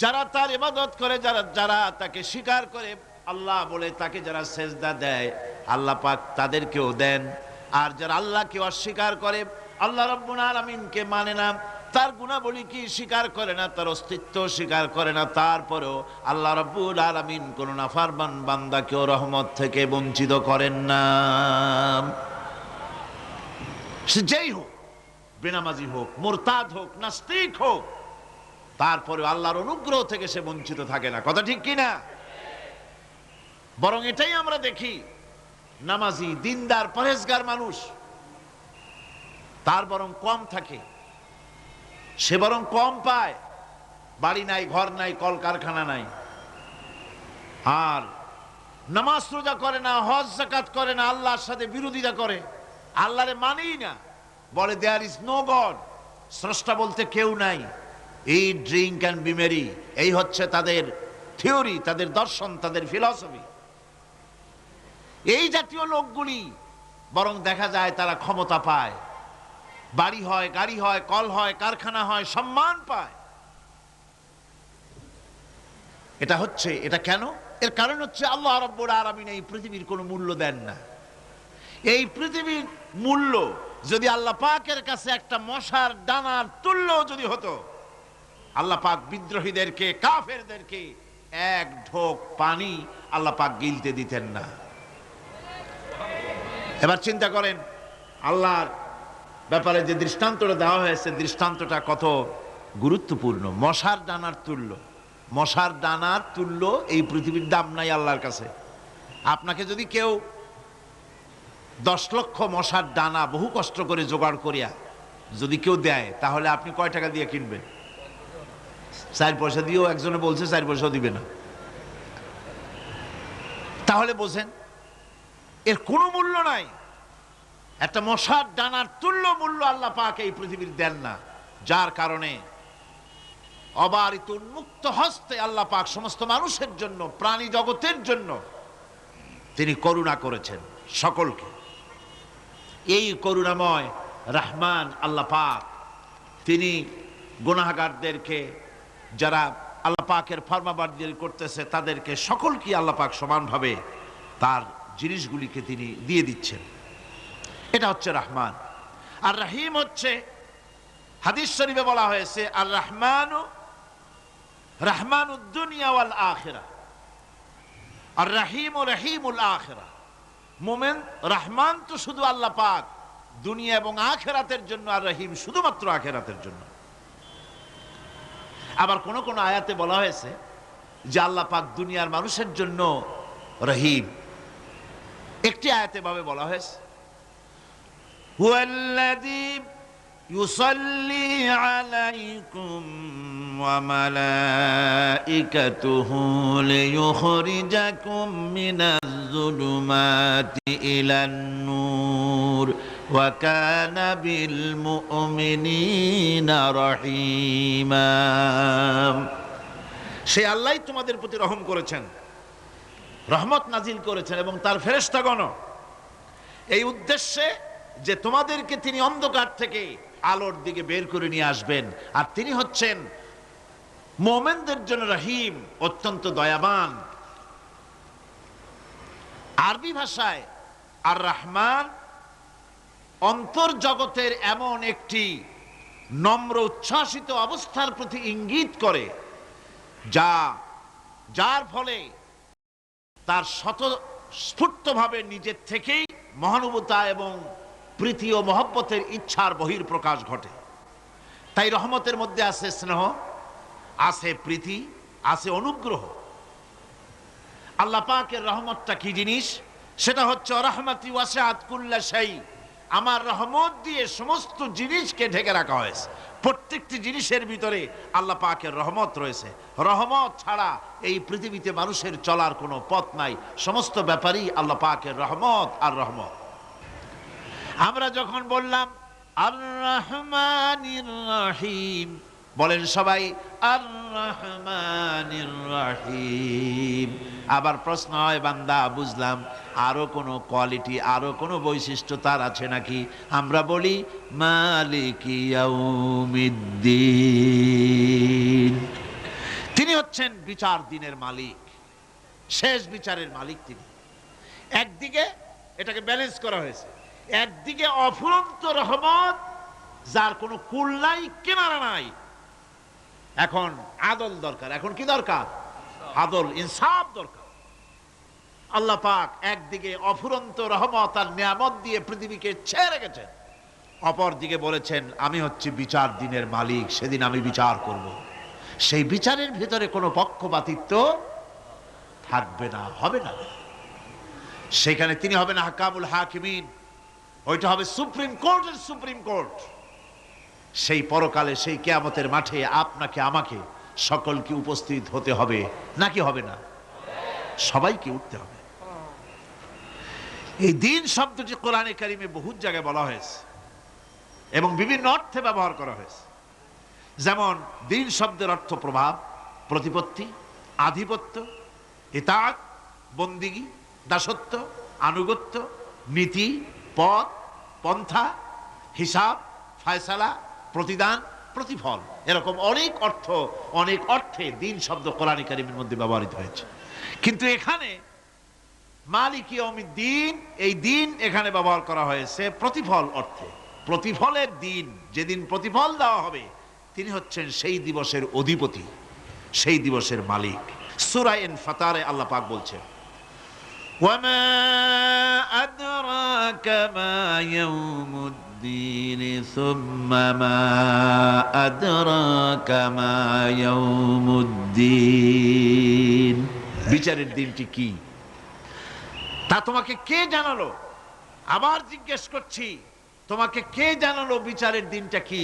যারা তার ইবাদত করে, যারা তাকে স্বীকার করে, আল্লাহ বলে তাকে যারা সেজদা দেয়, আল্লাহ পাক তাদেরকেও দেন। আর যারা আল্লাহকে অস্বীকার করে, আল্লাহ রাব্বুল আলামিনকে মানে না, তার গুণাবলী কি স্বীকার করে না, তার অস্তিত্ব স্বীকার করে না, তারপরেও আল্লাহ রাব্বুল আলামিন কোন নাফরমান বান্দাকেও রহমত থেকে বঞ্চিত করেন না। সে যেই হোক, বেনামাজি হোক, মুরতাদ হোক, নাস্তিক হোক, তারপরে আল্লাহর অনুগ্রহ থেকে সে বঞ্চিত থাকে না। কথা ঠিক কিনা? বরং এটাই আমরা দেখি, নামাজি, দিনদার, পরেজগার মানুষ তার বরং কম থাকে, সে বরং কম পায়। বাড়ি নাই, ঘর নাই, কলকারখানা নাই, আর নামাজ রোজা করে না, হজ যাকাত করে না, আল্লাহর সাথে বিরোধিতা করে, আল্লাহরে মানেই না, বলে দেয়ার ইজ নো গড, স্রষ্টা বলতে কেউ নাই, এই ড্রিঙ্ক অ্যান্ড বি মেরি, এই হচ্ছে তাদের থিওরি, তাদের দর্শন, তাদের ফিলসফি। এই জাতীয় লোকগুলি বরং দেখা যায় তারা ক্ষমতা পায়, বাড়ি হয়, গাড়ি হয়, কল হয়, কারখানা হয়, সম্মান পায়। এটা কেন? এর কারণ হচ্ছে আল্লাহ রাব্বুল আলামিন এই পৃথিবীর কোনো মূল্য দেন না। এই পৃথিবীর মূল্য যদি আল্লাহ পাকের কাছে একটা মশার ডানার তুল্য যদি হতো, আল্লাহ পাক বিদ্রোহীদেরকে, কাফেরদেরকে এক ঢোক পানি আল্লাহ পাক গিলতে দিতেন না। এবার চিন্তা করেন, আল্লাহর ব্যাপারে যে দৃষ্টান্তটা দেওয়া হয়েছে, দৃষ্টান্তটা কত গুরুত্বপূর্ণ। মশার ডানার তুল্য, মশার ডানার তুল্য এই পৃথিবীর দাম নাই আল্লাহর কাছে। আপনাকে যদি কেউ 10 লক্ষ মশার ডানা বহু কষ্ট করে জোগাড় করিয়া যদি কেউ দেয়, তাহলে আপনি কয় টাকা দিয়ে কিনবেন? 4 পয়সা দিয়েও একজনে বলছে 4 পয়সাও দিবে না। তাহলে বোঝেন এর কোনো মূল্য নাই। একটা মশার ডানার তুল্য মূল্য আল্লাহ পাক এই পৃথিবীর দেন না, যার কারণে অবারিত উন্মুক্ত হস্তে আল্লাহ পাক সমস্ত মানুষের জন্য, প্রাণী জগতের জন্য তিনি করুণা করেছেন সকলকে। এই করুণাময় রহমান আল্লাহ পাক তিনি গুনাহগারদেরকে, যারা আল্লাহ পাকের ফরমাবরদারি করতেছে, তাদেরকে সকলকে আল্লাহ পাক সমানভাবে তার জিনিসগুলিকে তিনি দিয়ে দিচ্ছেন। এটা হচ্ছে রহমান। আর রহিম হচ্ছে, হাদিস শরীফে বলা হয়েছে, আর রহমানু রহমানুদ দুনিয়া ওয়াল আখিরা, আর রহিম ও রহিমুল আখিরা। মোমেন রহমান তো শুধু আল্লাহ পাক দুনিয়া এবং আখিরাতের জন্য, আর রহিম শুধুমাত্র আখিরাতের জন্য। আবার কোন কোন আয়াতে বলা হয়েছে যে আল্লাহ পাক দুনিয়ার মানুষের জন্য রহিম। একটি আয়াতে ভাবে বলা হয়েছে, হুয়াল্লাযী ইউসাল্লি আলাইকুম ওয়া মালাইকাতুহু লিয়ুখরিজাকুম মিনাজ যুলুমাতি ইলান নূর ওয়া কানা বিল মুমিনিনা রহিমা। সে আল্লাহই তোমাদের প্রতি রহম করেছেন, রহমত নাজিল করেছেন, এবং তার ফেরেশতাগণ এই উদ্দেশ্যে যে তোমাদেরকে তিনি অন্ধকার থেকে আলোর দিকে বের করে নিয়ে আসবেন। আর তিনি হচ্ছেন মুমিনদের জন্য রহিম, অত্যন্ত দয়াবান। আরবি ভাষায় আর রহমান অন্তর্জগতের এমন একটি নম্র উচ্ছ্বাসিত অবস্থার প্রতি ইঙ্গিত করে, যার ফলে তার স্বতঃস্ফূর্তভাবে নিজের থেকেই মহানুভবতা এবং প্রীতি ও মহব্বতের ইচ্ছার বহির্প্রকাশ ঘটে। তাই রহমতের মধ্যে আছে স্নেহ, আছে প্রীতি, আছে অনুগ্রহ। আল্লাহ পাকের রহমতটা কি জিনিস? সেটা হচ্ছে রহমতি ওয়াসিআত কুল্লা শাই। আমার রহমত দিয়ে সমস্ত জিনিসকে ঢেকে রাখা হয়েছে। প্রত্যেকটি জিনিসের ভিতরে আল্লাহ পাকের রহমত রয়েছে। রহমত ছাড়া এই পৃথিবীতে মানুষের চলার কোনো পথ নাই। সমস্ত ব্যাপারই আল্লাহ পাকের রহমত আর রহমত। আমরা যখন বললাম আর রহমানির রহিম, বলেন সবাই আর রহমানির রহিম। আবার প্রশ্ন হয়, বান্দা বুঝলাম, আরো কোনো কোয়ালিটি, আরো কোনো বৈশিষ্ট্য তার আছে নাকি? আমরা বলি মালিকি ইয়াউমিদ্দিন। তিনি হচ্ছেন বিচার দিনের মালিক, শেষ বিচারের মালিক তিনি। একদিকে এটাকে ব্যালেন্স করা হয়েছে, একদিকে অফুরন্ত রহমত, যার কোনো কুল নাই, কিনারা নাই। এখন আদল দরকার। এখন কি দরকার? আদল, ইনসাফ দরকার। আল্লাহ পাক একদিকে অফুরন্ত রহমত আর নিয়ামত দিয়ে পৃথিবীকে ছেড়ে রেখেছেন, অপর দিকে বলেছেন আমি হচ্ছি বিচার দিনের মালিক, সেদিন আমি বিচার করব। সেই বিচারের ভিতরে কোনো পক্ষপাতিত্ব থাকবে না, হবে না। সেখানে তিনি হবেন হাকামুল হাকিমিন, ওইটা হবে সুপ্রিম কোর্টের সুপ্রিম কোর্ট। সেই পরকালে, সেই কিয়ামতের মাঠে আপনাকে আমাকে সকলকে উপস্থিত হতে হবে, নাকি হবে না? সবাইকে উঠতে হবে। এই দিন শব্দটি কোরআনে কারিমে বহু জায়গায় বলা হয়েছে এবং বিভিন্ন অর্থে ব্যবহার করা হয়েছে। যেমন দিন শব্দের অর্থ প্রভাব, প্রতিপত্তি, আধিপত্য, ইতাআত, বন্দিগি, দাসত্ব, আনুগত্য, নীতি, পথ, পন্থা, হিসাব, ফায়সালা, প্রতিদান, প্রতিফল, এরকম অনেক অর্থ, অনেক অর্থে দিন শব্দ কোরআন কারীমের মধ্যে ব্যবহৃত হয়েছে। কিন্তু এখানে মালিক ইয়াউমিদ্দিন, এই দিন এখানে ব্যবহার করা হয়েছে প্রতিফল অর্থে। প্রতিফলের দিন, যেদিন প্রতিফল দেওয়া হবে, তিনি হচ্ছেন সেই দিবসের অধিপতি, সেই দিবসের মালিক। সূরা ইনফিতারে আল্লাহ পাক বলছেন, ওয়ামা আদরাকা মা ইয়াউমুদ্দিন সুম্মা মা আদরাকা মা ইয়াউমুদ্দিন। বিচারের দিনটি কি তা তোমাকে কে জানালো? আবার জিজ্ঞেস করছি, তোমাকে কে জানালো বিচারের দিনটা কি?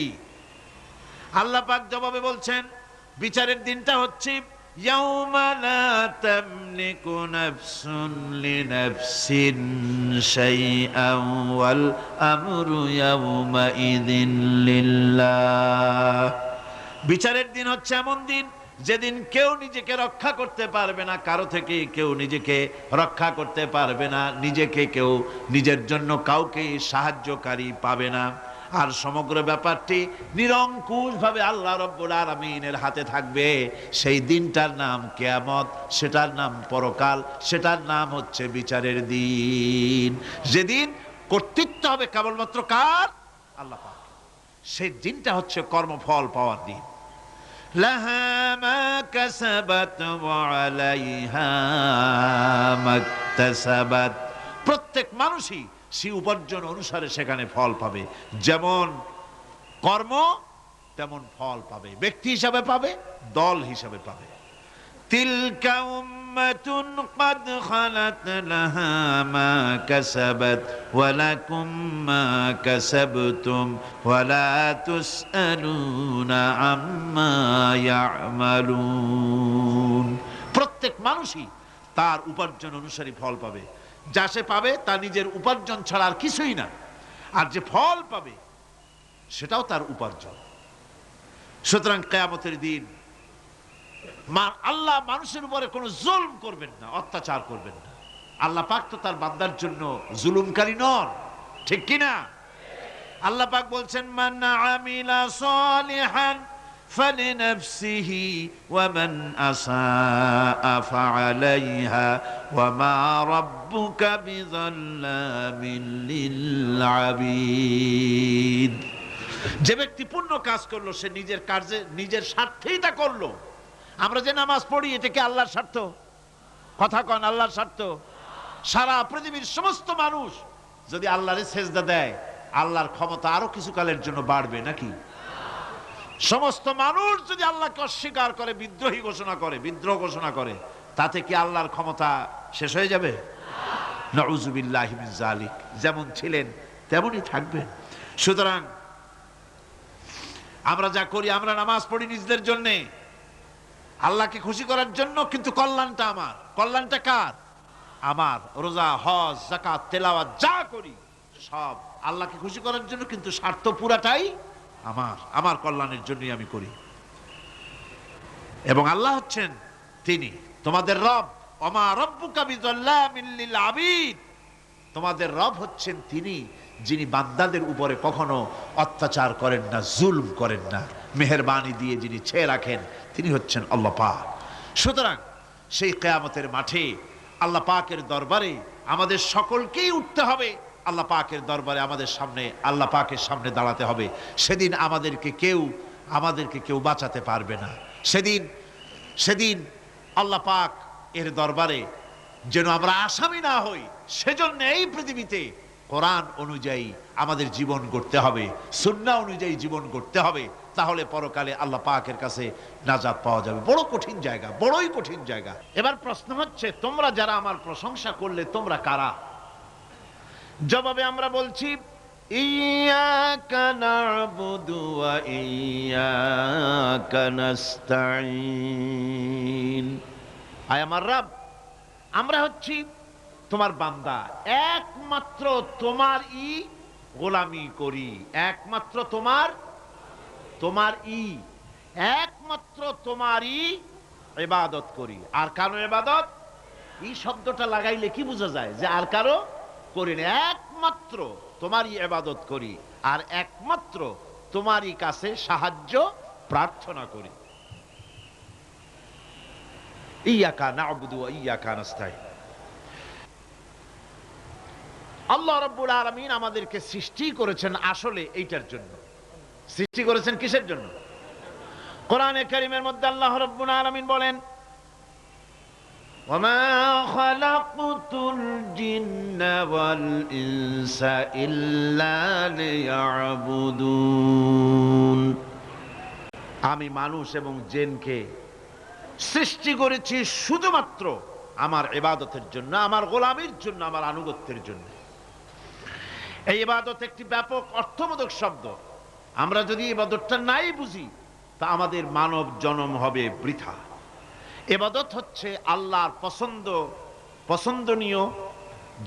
আল্লাহ পাক জবাবে বলছেন, বিচারের দিনটা হচ্ছে ইয়াউমা লা তামলিকু নাফসুন লিনাফসিন শাইআন ওয়াল আমরু ইয়াউমা ইযিন লিল্লাহ। বিচারের দিন হচ্ছে এমন দিন যেদিন কেউ নিজেকে রক্ষা করতে পারবে না, কারো থেকে কেউ নিজেকে রক্ষা করতে পারবে না, নিজেকে কেউ নিজের জন্য কাউকে সাহায্যকারী পাবে না। আর সমগ্র ব্যাপারটি নিরঙ্কুশভাবে আল্লাহ রাব্বুল আলামিনের হাতে থাকবে। সেই দিনটার নাম কিয়ামত, সেটার নাম পরকাল, সেটার নাম হচ্ছে বিচারের দিন। যেদিন কর্তৃত্ব হবে কেবলমাত্র কার? আল্লাহ পাক। সেই দিনটা হচ্ছে কর্মফল পাওয়ার দিন। লাহা মা কাসাবাত ওয়া আলাইহা মাকতাসাবাত। প্রত্যেক মানুষই সে উপার্জন অনুসারে সেখানে ফল পাবে। যেমন কর্ম তেমন ফল পাবে, ব্যক্তি হিসাবে পাবে, দল হিসাবে পাবে। তিলকা উম্মাতুন ক্বাদ খালাত লাহা মা কাসাবাত ওয়া লাকুম মা কাসাবতুম ওয়া লা তুসআলুনা আম্মা ইয়ামালুন। প্রত্যেক মানুষই তার উপার্জন অনুসারী ফল পাবে। যা সে পাবে তা নিজের উপার্জন ছাড়া আর কিছুই না। আর যে ফল পাবে সেটাও তার উপার্জন। সুতরাং কিয়ামতের দিন আল্লাহ মানুষের উপরে কোনো জুলম করবেন না, অত্যাচার করবেন না। আল্লাহ পাক তো তার বান্দার জন্য জুলুমকারী নন, ঠিক কি না? আল্লাহ পাক বলছেন, মান আমিলা সালিহান ফালিনাফসিহি ওয়া মান আসাআ ফাআলাইহা ওয়া মা রাব্বুকা বিযাল্লামিন লিল আবিদ। যে ব্যক্তি পুণ্য কাজ করলো সে নিজের কাজে নিজের স্বার্থেই তা করলো। আমরা যে নামাজ পড়ি এটা কি আল্লাহর স্বার্থ? কথা কন, আল্লাহর স্বার্থ? সারা পৃথিবীর সমস্ত মানুষ যদি আল্লাহরে সেজদা দেয়, আল্লাহর ক্ষমতা আরো কিছু কালের জন্য বাড়বে নাকি? সমস্ত মানুষ যদি আল্লাহকে অস্বীকার করে, বিদ্রোহী ঘোষণা করে, বিদ্রোহ ঘোষণা করে, তাতে কি আল্লাহর ক্ষমতা শেষ হয়ে যাবে? নাউযুবিল্লাহি মিন যালিক। যেমন ছিলেন তেমনই থাকবেন। সুতরাং আমরা যা করি, আমরা নামাজ পড়ি নিজেদের জন্য, আল্লাহকে খুশি করার জন্য, কিন্তু কল্যাণটা আমার। কল্যাণটা কার? আমার। রোজা, হজ, যাকাত, তেলাওয়াত যা করি সব আল্লাহকে খুশি করার জন্য, কিন্তু স্বার্থ পুরাটাই আমার, আমার কল্যাণের জন্যই আমি করি। এবং আল্লাহ হচ্ছেন তিনি তোমাদের রব। ওমা রাব্বুকা বিযাল্লামিন লিল আবিদ। তোমাদের রব হচ্ছেন তিনি যিনি বান্দাদের উপরে কখনো অত্যাচার করেন না, জুলম করেন না, মেহেরবানি দিয়ে যিনি ছেয়ে রাখেন, তিনি হচ্ছেন আল্লাহ পাক। সুতরাং সেই কিয়ামতের মাঠে আল্লাহ পাকের দরবারে আমাদের সকলকেই উঠতে হবে। আল্লাহ পাকের দরবারে আমাদের সামনে, আল্লাহ পাকের সামনে দাঁড়াতে হবে। সেদিন আমাদেরকে কেউ বাঁচাতে পারবে না। সেদিন আল্লাহ পাক এর দরবারে যেন আমরা আসামি না হই, সেজন্য এই পৃথিবীতে কোরআন অনুযায়ী আমাদের জীবন গড়তে হবে, সুন্নাহ অনুযায়ী জীবন গড়তে হবে। তাহলে পরকালে আল্লাহ পাকের কাছে নাজাত পাওয়া যাবে। বড় কঠিন জায়গা, বড়ই কঠিন জায়গা। এবার প্রশ্ন হচ্ছে, তোমরা যারা আমার প্রশংসা করলে তোমরা কারা? জবাবে আমরা বলছি, ইয়্যাকা না'বুদু ওয়া ইয়্যাকা নাস্তাঈন। আয় আমার রব, আমরা হচ্ছি তোমার বান্দা, একমাত্র তোমারই গোলামি করি, একমাত্র একমাত্র তোমারই ইবাদত করি। আর কারো ইবাদত, এই শব্দটা লাগাইলে কি বোঝা যায়? যে আর কারো করি না, একমাত্র তোমারই ইবাদত করি। আর একমাত্র তোমারই কাছে সাহায্য প্রার্থনা করি। ইয়াকা না'বুদু ওয়া ইয়াকা নাস্তাইন। আল্লাহ রাব্বুল আলামিন আমাদেরকে সৃষ্টি করেছেন আসলে এইটার জন্য। সৃষ্টি করেছেন কিসের জন্য? কোরআনে কারীমের মধ্যে আল্লাহ রাব্বুল আলামিন বলেন, ওয়ামা খালাকতুল জিন্না ওয়াল ইনসা ইল্লা লিয়াবুদুন। আমি মানুষ এবং জিনকে সৃষ্টি করেছি শুধুমাত্র আমার ইবাদতের জন্য, আমার গোলামির জন্য, আমার আনুগত্যের জন্য। এই ইবাদত একটি ব্যাপক অর্থবোধক শব্দ। আমরা যদি ইবাদতটা নাই বুঝি তা আমাদের মানব জন্ম হবে বৃথা। ইবাদত হচ্ছে আল্লাহর পছন্দনীয়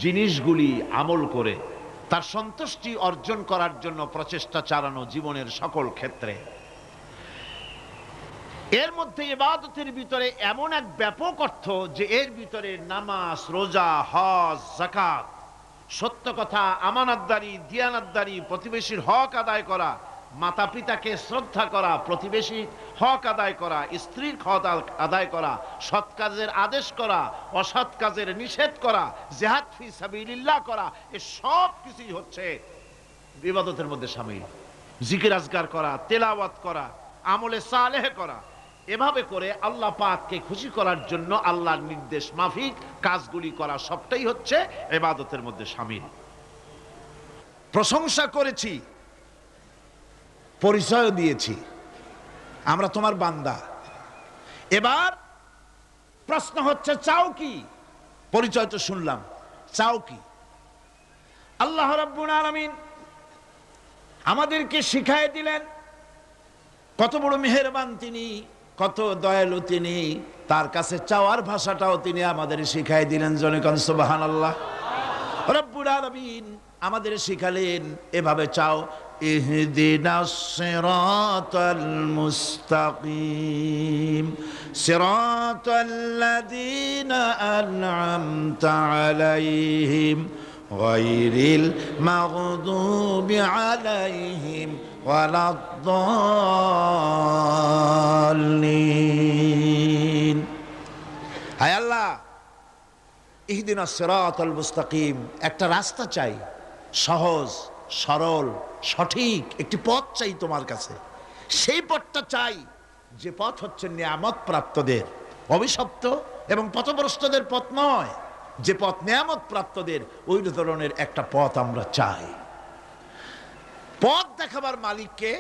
জিনিসগুলি আমল করে তার সন্তুষ্টি অর্জন করার জন্য প্রচেষ্টা চালানো জীবনের সকল ক্ষেত্রে। এর মধ্যে ইবাদতের ভিতরে এমন এক ব্যাপক অর্থ যে এর ভিতরে নামাজ, রোজা, হজ, যাকাত, সত্য কথা, আমানতদারি, দিয়ানতদারি, প্রতিবেশীর হক আদায় করা, মাতা পিতাকে শ্রদ্ধা করা, প্রতিবেশীর হক আদায় করা, স্ত্রীর হক আদায় করা, সৎ কাজের আদেশ করা, অসৎ কাজের নিষেধ করা, জিহাদ ফি সাবিলিল্লাহ করা, এই সব কিছুই হচ্ছে ইবাদতের মধ্যে শামিল। জিকির আজকার করা, তেলাওয়াত করা, আমলে সালেহ করা, এভাবে করে আল্লাহ পাককে খুশি করার জন্য আল্লাহর নির্দেশ মাফিক কাজগুলি করা, সবটাই হচ্ছে ইবাদতের মধ্যে শামিল। প্রশংসা করেছি, পরিচয় দিয়েছি, আমরা তোমার বান্দা। এবার প্রশ্ন হচ্ছে চাও কি? পরিচয় তো শুনলাম, চাও কি? আল্লাহ রাব্বুল আলামিন আমাদেরকে শিখায় দিলেন কত বড় মেহেরবান তিনি, কত দয়ালু তিনি। তার কাছে চাওয়ার ভাষাটাও তিনি আমাদের শিখাই দিলেন। জনগণ সুবহানাল্লাহ। রব্বুল আলামিন আমাদের শিখালেন এভাবে চাও, ইহদিনাস সিরাতাল মুস্তাকিম সিরাতাল্লাযীনা আন'আমতা আলাইহিম গায়রিল মাগদুবি আলাইহিম ওয়ালাদ-দাল্লিন। হায় আল্লাহ, ইহদিনাস সিরাতাল মুস্তাকিম, একটা রাস্তা চাই, সহজ সরল সঠিক একটি পথ চাই তোমার কাছে। সেই পথটা চাই যে পথ হচ্ছে নিয়ামত প্রাপ্তদের, অভিশপ্ত এবং পথভ্রষ্টদের পথ নয়। যে পথ নিয়ামত প্রাপ্তদের, ওই ধরনের একটা পথ আমরা চাই। পথ দেখাবার মালিককে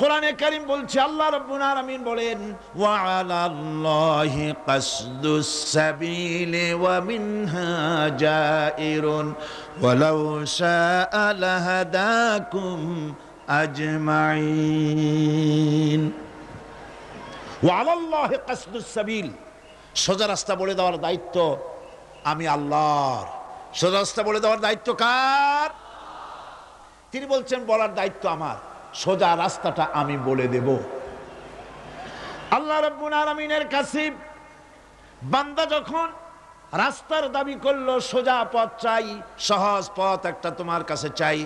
কোরআনে কারীম বলছে, আল্লাহ রাব্বুল আলামিন বলেন, ওয়া আলাল্লাহি কাসদুস সাবিলি ওয়া মিনহা জাইরুন ওয়ালাউ শাআ লাহাদাকুম আজমাইন। ওয়া আলাল্লাহি কাসদুস সাবিল, সোজা রাস্তা বলে দেওয়ার দায়িত্ব আমি আল্লাহর। সোজা রাস্তা বলে দেওয়ার দায়িত্ব কার? তিনি বলছেন বলার দায়িত্ব আমার, সোজা রাস্তাটা আমি বলে দেব। আল্লাহ রাব্বুল আলামিনের কাছে বান্দা যখন রাস্তার দাবি করলো, সোজা পথ চাই, সহজ পথ একটা তোমার কাছে চাই,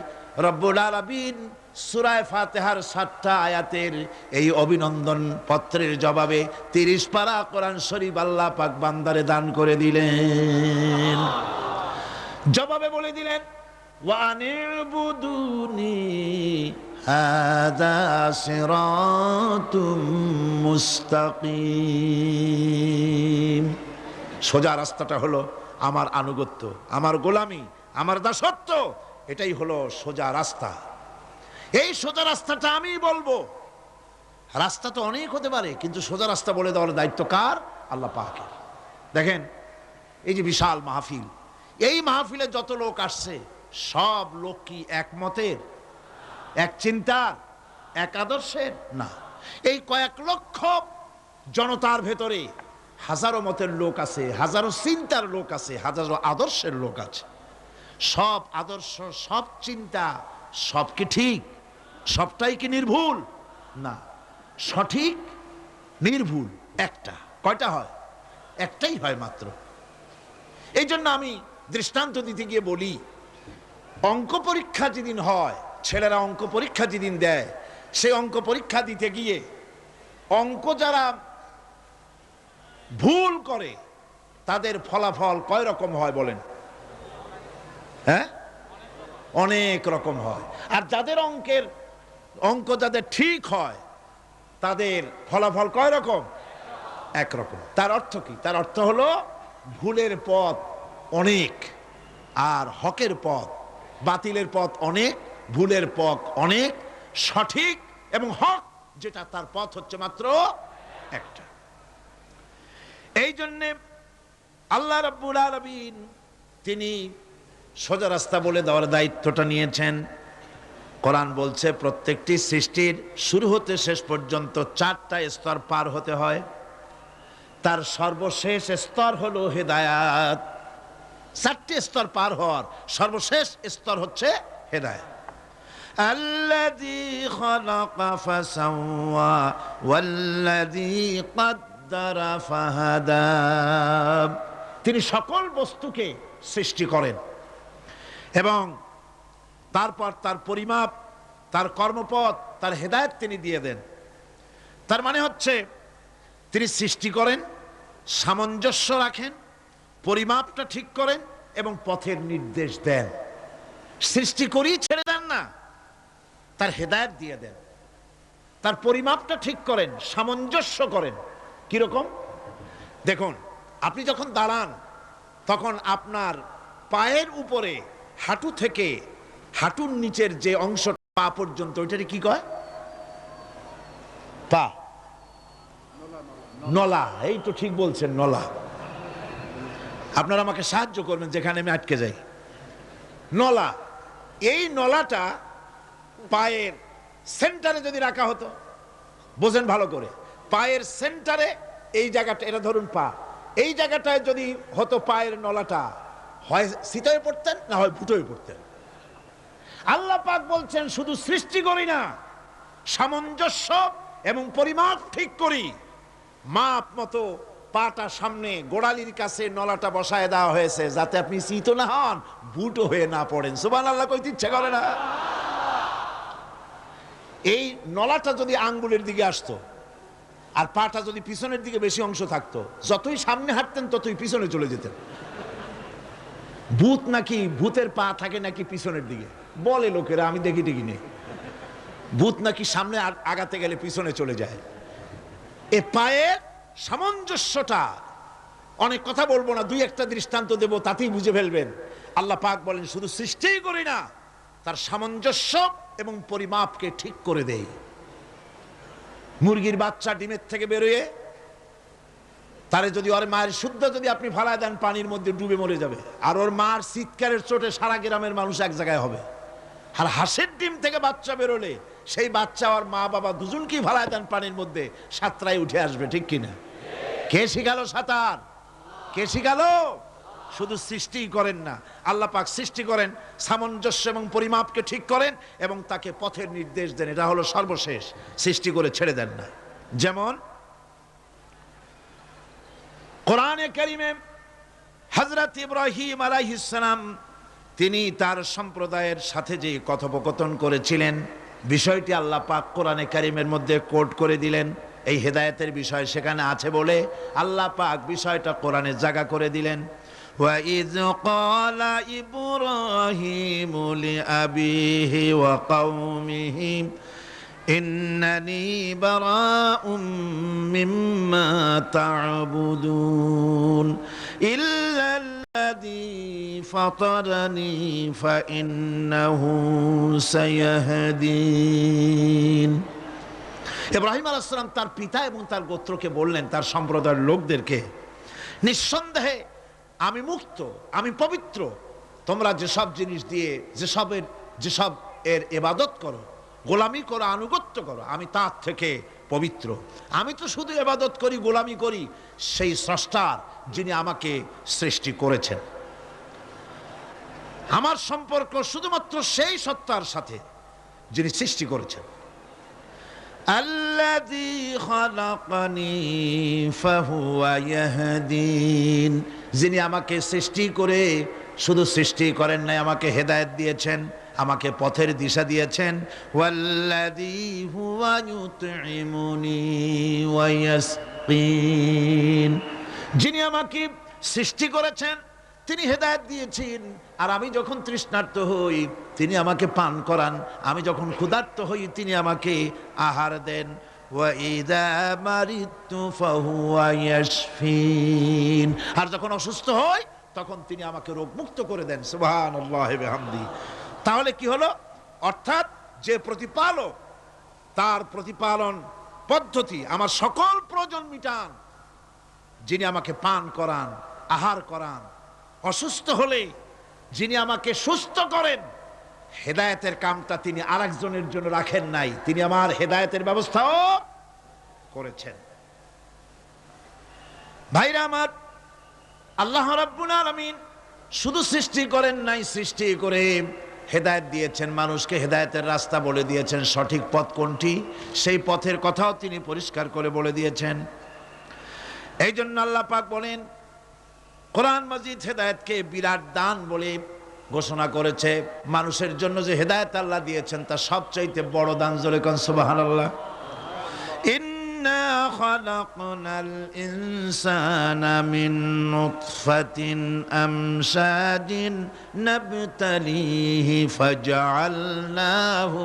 রব্বুল আলামিন সূরা ফাতিহার 7টা আয়াতের এই অভিনন্দন পত্রের জবাবে 30 পারা কোরআন শরীফ আল্লাহ পাক বান্দারে দান করে দিলেন। জবাবে বলে দিলেন, ওয়া আনিবুদুনি হাযা সিরাতুম মুস্তাকিম। সোজা রাস্তাটা হলো আমার আনুগত্য, আমার গোলামি, আমার দাসত্ব, এটাই হলো সোজা রাস্তা। এই সোজা রাস্তাটা আমি বলবো। রাস্তা তো অনেক হতে পারে, কিন্তু সোজা রাস্তা বলে দেওয়ার দায়িত্ব কার? আল্লাহ পাকের। দেখেন এই যে বিশাল মাহফিল, এই মাহফিলে যত লোক আসছে সব লোক কি এক মতের, এক চিন্তার, এক আদর্শের? না। এই কয়েক লক্ষ জনতার ভেতরে হাজারো মতের লোক আছে, হাজারো চিন্তার লোক আছে, হাজারো আদর্শের লোক আছে। সব আদর্শ, সব চিন্তা, সব কি ঠিক? সবটাই কি নির্ভুল? না। সঠিক নির্ভুল একটা। কয়টা হয়? একটাই হয় মাত্র। এই জন্য আমি দৃষ্টান্ত দিতে গিয়ে বলি, অঙ্ক পরীক্ষা যেদিন হয় ছেলেরা অঙ্ক পরীক্ষা যেদিন দেয়, সেই অঙ্ক পরীক্ষা দিতে গিয়ে অঙ্ক যারা ভুল করে তাদের ফলাফল কয় রকম হয় বলেন? হ্যাঁ, অনেক রকম হয়। আর যাদের অঙ্ক যাদের ঠিক হয় তাদের ফলাফল কয় রকম? একরকম। তার অর্থ কি? তার অর্থ হলো ভুলের পথ অনেক আর হকের পথ, বাতিলের পথ অনেক, ভুলের পথ অনেক, সঠিক এবং হক যেটা তার পথ হচ্ছে মাত্র একটা। এই জন্যে আল্লাহ রাব্বুল আলামিন তিনি সোজা রাস্তা বলে দেওয়ার দায়িত্বটা নিয়েছেন। কোরআন বলছে প্রত্যেকটি সৃষ্টির শুরু হতে শেষ পর্যন্ত 4টা স্তর পার হতে হয়। তার সর্বশেষ স্তর হলো হেদায়াত। 4টে স্তর পার হওয়ার সর্বশেষ স্তর হচ্ছে হেদায়াত। আল্লাযী খালাকা ফাসাওয়া ওয়াল্লাযী কদ্দারা ফাহাদা। তিনি সকল বস্তুকে সৃষ্টি করেন এবং তারপর তার পরিমাপ, তার কর্মপথ, তার হেদায়েত তিনি দিয়ে দেন। তার মানে হচ্ছে তিনি সৃষ্টি করেন, সামঞ্জস্য রাখেন, পরিমাপটা ঠিক করেন এবং পথের নির্দেশ দেন। সৃষ্টি করেই ছেড়ে দেন না, তার হেদায়েত দিয়ে দেন। তার পরিমাপটা ঠিক করেন, সামঞ্জস্য করেন। কিরকম? দেখুন, আপনি যখন দাঁড়ান তখন আপনার পায়ের উপরে হাঁটু থেকে হাঁটুর নিচের যে অংশ পা পর্যন্ত, ওইটারে কি কয়? পা, নলা। এই তো ঠিক বলছেন, নলা। আপনারা আমাকে সাহায্য করবেন যেখানে আমি আটকে যাই। নলা। এই নলাটা পায়ের সেন্টারে যদি রাখা হতো, বোঝেন ভালো করে, পায়ের সেন্টারে এই জায়গাটা, এটা ধরুন পা, এই জায়গাটায় যদি হতো পায়ের নলাটা, হয় সিতায় পড়তেন না হয় ফুটোয় পড়তেন। আল্লাহ পাক বলছেন শুধু সৃষ্টি করি না, সামঞ্জস্য এবং পরিমাপ ঠিক করি। মাপ মতো পাটা সামনে গোড়ালির কাছে নলাটা বসায় দেওয়া হয়েছে যাতে আপনি চিত না হন, বুটো হয়ে না পড়েন। সুবহানাল্লাহ কইতে ইচ্ছা করে না? এই নলাটা যদি আঙ্গুলের দিকে আসতো আর পাটা যদি পিছনের দিকে বেশি অংশ থাকতো, যতই সামনে হাঁটতেন ততই পিছনে চলে যেতেন। ভূত নাকি, ভূতের পা থাকে নাকি পিছনের দিকে, বলে লোকেরা, আমি দেখি নেই। ভূত নাকি সামনে আগাতে গেলে পিছনে চলে যায়। এ পায়ের সামঞ্জস্যটা, অনেক কথা বলবো না, 2-1টা দৃষ্টান্ত দেব, তাতেই বুঝে ফেলবেন। আল্লাহ পাক বলেন শুধু সৃষ্টিই করি না, তার সামঞ্জস্য এবং পরিমাপকে ঠিক করে দেই। মুরগির বাচ্চা ডিমের থেকে বেরোয়, তারে যদি ওর মায়ের শুদ্ধ যদি আপনি ফালায় দেন, পানির মধ্যে ডুবে মরে যাবে। আর ওর মার চিৎকারের চোটে সারা গ্রামের মানুষ এক জায়গায় হবে। আর হাঁসের ডিম থেকে বাচ্চা বেরোলে সেই বাচ্চা আর মা বাবা দুজনকেই ফালায় দেন পানির মধ্যে, সাঁতরায় উঠে আসবে। ঠিক কিনা? কে শিখালো সাঁতার? কে শিখালো? শুধু সৃষ্টিই করেন না, আল্লাহ পাক সৃষ্টি করেন, সামঞ্জস্য এবং পরিমাপকে ঠিক করেন এবং তাকে পথের নির্দেশ দেন। এটা হলো সর্বশেষ। সৃষ্টি করে ছেড়ে দেন না। যেমন কোরআনে কারিমে হযরত ইব্রাহিম আলাইহিস সালাম তিনি তার সম্প্রদায়ের সাথে যে কথোপকথন করেছিলেন, বিষয়টি আল্লাহ পাক কোরআনে কারিমের মধ্যে কোট করে দিলেন। এই হেদায়েতের বিষয় সেখানে আছে বলে আল্লাহ পাক বিষয়টা কোরআনে জায়গা করে দিলেন। وَإِذْ قَالَ إِبْرَاهِيمُ لِأَبِيهِ وَقَوْمِهِ إِنَّنِي بَرَاءٌ مِّمَّا تَعْبُدُونَ إِلَّا الَّذِي فَطَرَنِي فَإِنَّهُ سَيَهْدِينِ। ইব্রাহিম আলাইহিস সালাম তার পিতা এবং তার গোত্রকে বললেন, তার সম্প্রদায়ের লোকদেরকে, নিঃসন্দেহে আমি মুক্ত, আমি পবিত্র। তোমরা যেসব জিনিস দিয়ে যেসব এর ইবাদত করো, গোলামি করো, আনুগত্য করো, আমি তার থেকে পবিত্র। আমি তো শুধু ইবাদত করি, গোলামি করি সেই স্রষ্টার, যিনি আমাকে সৃষ্টি করেছেন। আমার সম্পর্ক শুধুমাত্র সেই সত্তার সাথে যিনি সৃষ্টি করেছেন। আল্লাযী খালাকানি ফাহুয়া ইয়াহদিন, যিনি আমাকে সৃষ্টি করে শুধু সৃষ্টি করেন নাই, আমাকে হেদায়েত দিয়েছেন আমাকে পথের দিশা দিয়েছেন। ওয়াল্লাযী হুয়া ইউতঈমুনি ওয়া ইয়াসকিন, যিনি আমাকে সৃষ্টি করেছেন তিনি হেদায়েত দিয়েছেন, আর আমি যখন তৃষ্ণার্ত হই তিনি আমাকে পান করান, আমি যখন ক্ষুধার্ত হই তিনি আমাকে আহার দেন। ওয়া ইযা মারিদতু ফাহুয়া ইয়াশফিন, আর যখন অসুস্থ হই তখন তিনি আমাকে রোগমুক্ত করে দেন। সুবহানাল্লাহি বিহামদি। তাহলে কি হলো? অর্থাৎ যে প্রতিপালক তার প্রতিপালন পদ্ধতি আমার সকল প্রয়োজন মিটান, যিনি আমাকে পান করান, আহার করান, অসুস্থ হলে যিনি আমাকে সুস্থ করেন, হেদায়েতের কামটা তিনি আরেকজনের জন্য রাখেন নাই, তিনি আমার হেদায়েতের ব্যবস্থাও করেছেন। ভাইরা আমার, আল্লাহ রাব্বুল আলামিন শুধু সৃষ্টি করেন নাই, সৃষ্টি করে হেদায়েত দিয়েছেন, মানুষকে হেদায়েতের রাস্তা বলে দিয়েছেন। সঠিক পথ কোনটি সেই পথের কথাও তিনি পরিষ্কার করে বলে দিয়েছেন। এই জন্য আল্লাহ পাক বলেন, কোরআন মাজিদ হেদায়েতকে বিরাট দান বলে ঘোষণা করেছে। মানুষের জন্য যে হেদায়েত আল্লাহ দিয়েছেন তা সবচাইতে বড় দান। জোরে কোন সুবহানাল্লাহ। ইন্না খালাকনাল ইনসানা মিন নুতফাতিন আমশাজিন নাবতালিহি ফাজআলনাহু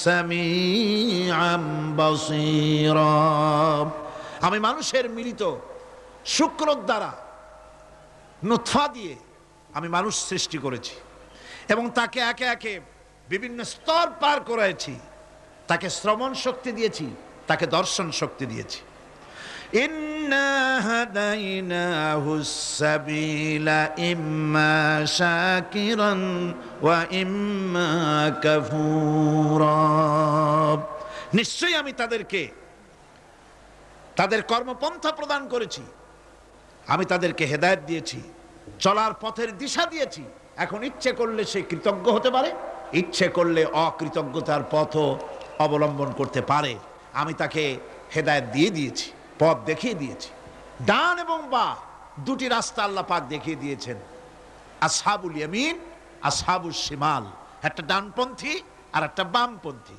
সামিআম বাসীরা। আমি মানুষের মিলিত শুক্র দ্বারা, নুতফা দিয়ে আমি মানুষ সৃষ্টি করেছি এবং তাকে একে একে বিভিন্ন স্তর পার করেছি। তাকে শ্রবণ শক্তি দিয়েছি, তাকে দর্শন শক্তি দিয়েছি। ইন্না হাদাইনাহুস সাবিলা ইম্মা শাকিরান ওয়া ইম্মা কাফুরা। নিশ্চয়ই আমি তাদেরকে তাদের কর্মপন্থা প্রদান করেছি, আমি তাদেরকে হেদায়েত দিয়েছি, চলার পথের দিশা দিয়েছি। এখন ইচ্ছে করলে সে কৃতজ্ঞ হতে পারে, ইচ্ছে করলে অকৃতজ্ঞতার পথও অবলম্বন করতে পারে। আমি তাকে হেদায়েত দিয়ে দিয়েছি, পথ দেখিয়ে দিয়েছি। ডান এবং বা দুটি রাস্তা আল্লাহ পাক দেখিয়ে দিয়েছেন। আসহাবুল ইয়ামিন, আসহাবুল শিমাল, একটা ডানপন্থী আর একটা বামপন্থী।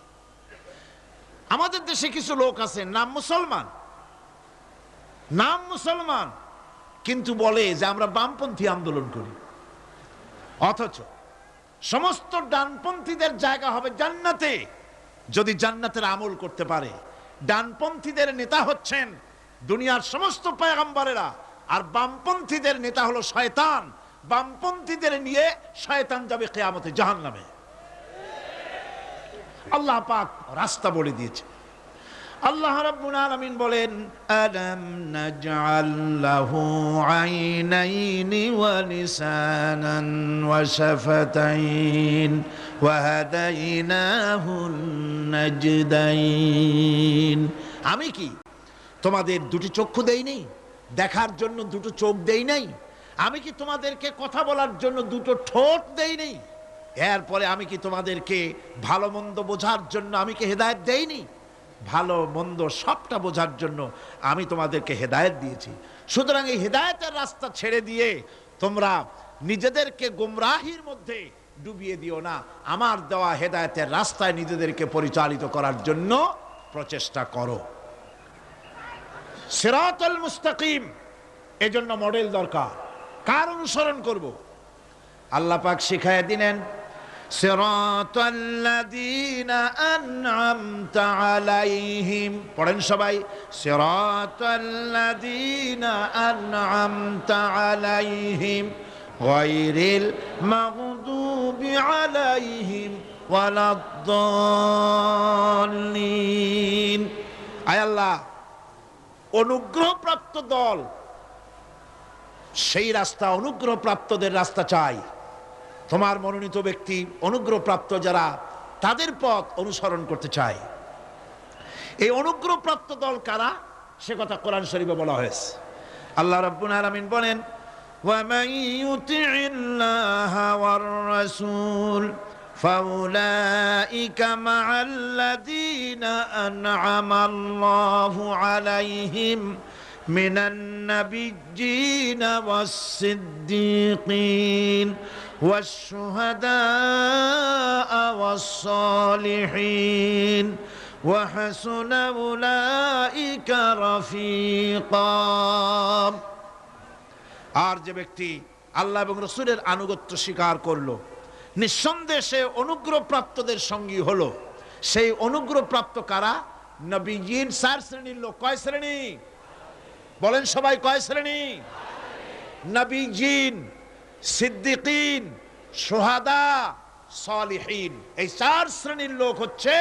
আমাদের দেশে কিছু লোক আছে নাম মুসলমান, কিন্তু বলে যে আমরা বামপন্থী আন্দোলন করি, অথচ সমস্ত ডানপন্থীদের জায়গা হবে জান্নাতে যদি জান্নাতের আমল করতে পারে। ডানপন্থীদের নেতা হচ্ছেন দুনিয়ার সমস্ত পয়গম্বরেরা, আর বামপন্থীদের নেতা হলো শয়তান। বামপন্থীদের নিয়ে শয়তান যাবে কিয়ামতে জাহান্নামে। আল্লাহ পাক রাস্তা বলে দিয়েছে। আল্লাহ রাব্বুল আলামিন বলেন, আলাম নাজআল লাহু আইনাইনি ওয়া লিসানান ওয়া শাফাতাইন ওয়া হাদাইনাহুন নাজদাইন। আমি কি তোমাদের দুটি চক্ষু দেই নাই, দেখার জন্য দুটো চোখ দেই নাই? আমি কি তোমাদেরকে কথা বলার জন্য দুটো ঠোঁট দেই নাই? এরপরে আমি কি তোমাদেরকে ভালো মন্দ বোঝার জন্য আমি কি হেদায়েত দেইনি? ভালো মন্দ সবটা বোঝার জন্য আমি তোমাদেরকে হেদায়েত দিয়েছি। সুতরাং এই হেদায়েতের রাস্তা ছেড়ে দিয়ে তোমরা নিজেদেরকে গোমরাহির মধ্যে ডুবিয়ে দিও না। আমার দেওয়া হেদায়েতের রাস্তায় নিজেদেরকে পরিচালিত করার জন্য প্রচেষ্টা করো। সিরাতাল মুস্তাকিম, এজন্য মডেল দরকার। কার অনুসরণ করব? আল্লাহ পাক শিখায় দিলেন, সিরাতাল্লাযীনা আন'আমতা আলাইহিম। পড়েন সবাই, সিরাতাল্লাযীনা আন'আমতা আলাইহিম গায়রিল মাগদুবি আলাইহিম ওয়ালাদ-দাল্লিন। আয় আল্লাহ, অনুগ্রহপ্রাপ্ত দল, সেই রাস্তা অনুগ্রহপ্রাপ্তদের রাস্তা চাই। তোমার মনোনীত ব্যক্তি অনুগ্রহপ্রাপ্ত যারা, তাদের পথ অনুসরণ করতে চায়। এই অনুগ্রহপ্রাপ্ত দল কারা সে কথা কোরআন শরীফে বলা হয়েছে। আল্লাহ রাব্বুল আলামিন বলেন, ওয়া মান ইউতি'িল্লাহা ওয়ার রাসূল ফাউলাইকা মা'আল্লাযীনা আন'আমা আল্লাহু আলাইহিম মিনান নাবিয়্যিনা ওয়াস-সিদ্দীকিন ওয়াশ-শুহাদা'a ওয়াস-সালিহিন ওয়া হাসুনা উলাইকা রাফীকা। আর যে ব্যক্তি আল্লাহ এবং রাসূলের আনুগত্য স্বীকার করলো, নিঃসন্দেহে সে অনুগ্রহপ্রাপ্তদের সঙ্গী হলো। সেই অনুগ্রহপ্রাপ্ত কারা? নবীয়িন। 4 শ্রেণীর লোক। কয় শ্রেণী বলেন সবাই, কয় শ্রেণী? নবীয়িন, সিদ্দিকিন, শুহাদা, সালিহিন। এই 4 শ্রেণীর লোক হচ্ছে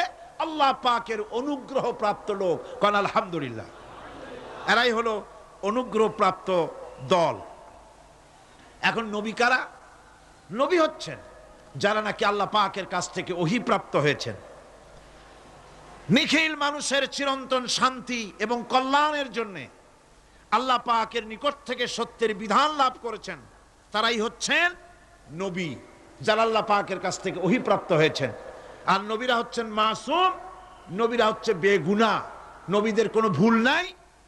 আল্লাহ পাকের অনুগ্রহপ্রাপ্ত লোক। কোন আলহামদুলিল্লাহ। এরাই হলো অনুগ্রহপ্রাপ্ত দল। এখন নবী কারা? নবী হচ্ছেন যারা নাকি আল্লাহ পাকের কাছ থেকে ওহী প্রাপ্ত হয়েছেন, নিখিল মানুষের চিরন্তন শান্তি এবং কল্যাণের জন্য আল্লাহ পাকের নিকট থেকে সত্যের বিধান লাভ করেছেন। তারাই হচ্ছেন নবী, যারা আল্লাহ পাকের কাছ থেকে ওহী প্রাপ্ত হয়েছেন। আর নবীরা হচ্ছেন মাসুম, নবীরা হচ্ছে বেগুনাহ। নবীদের কোনো ভুল নাই,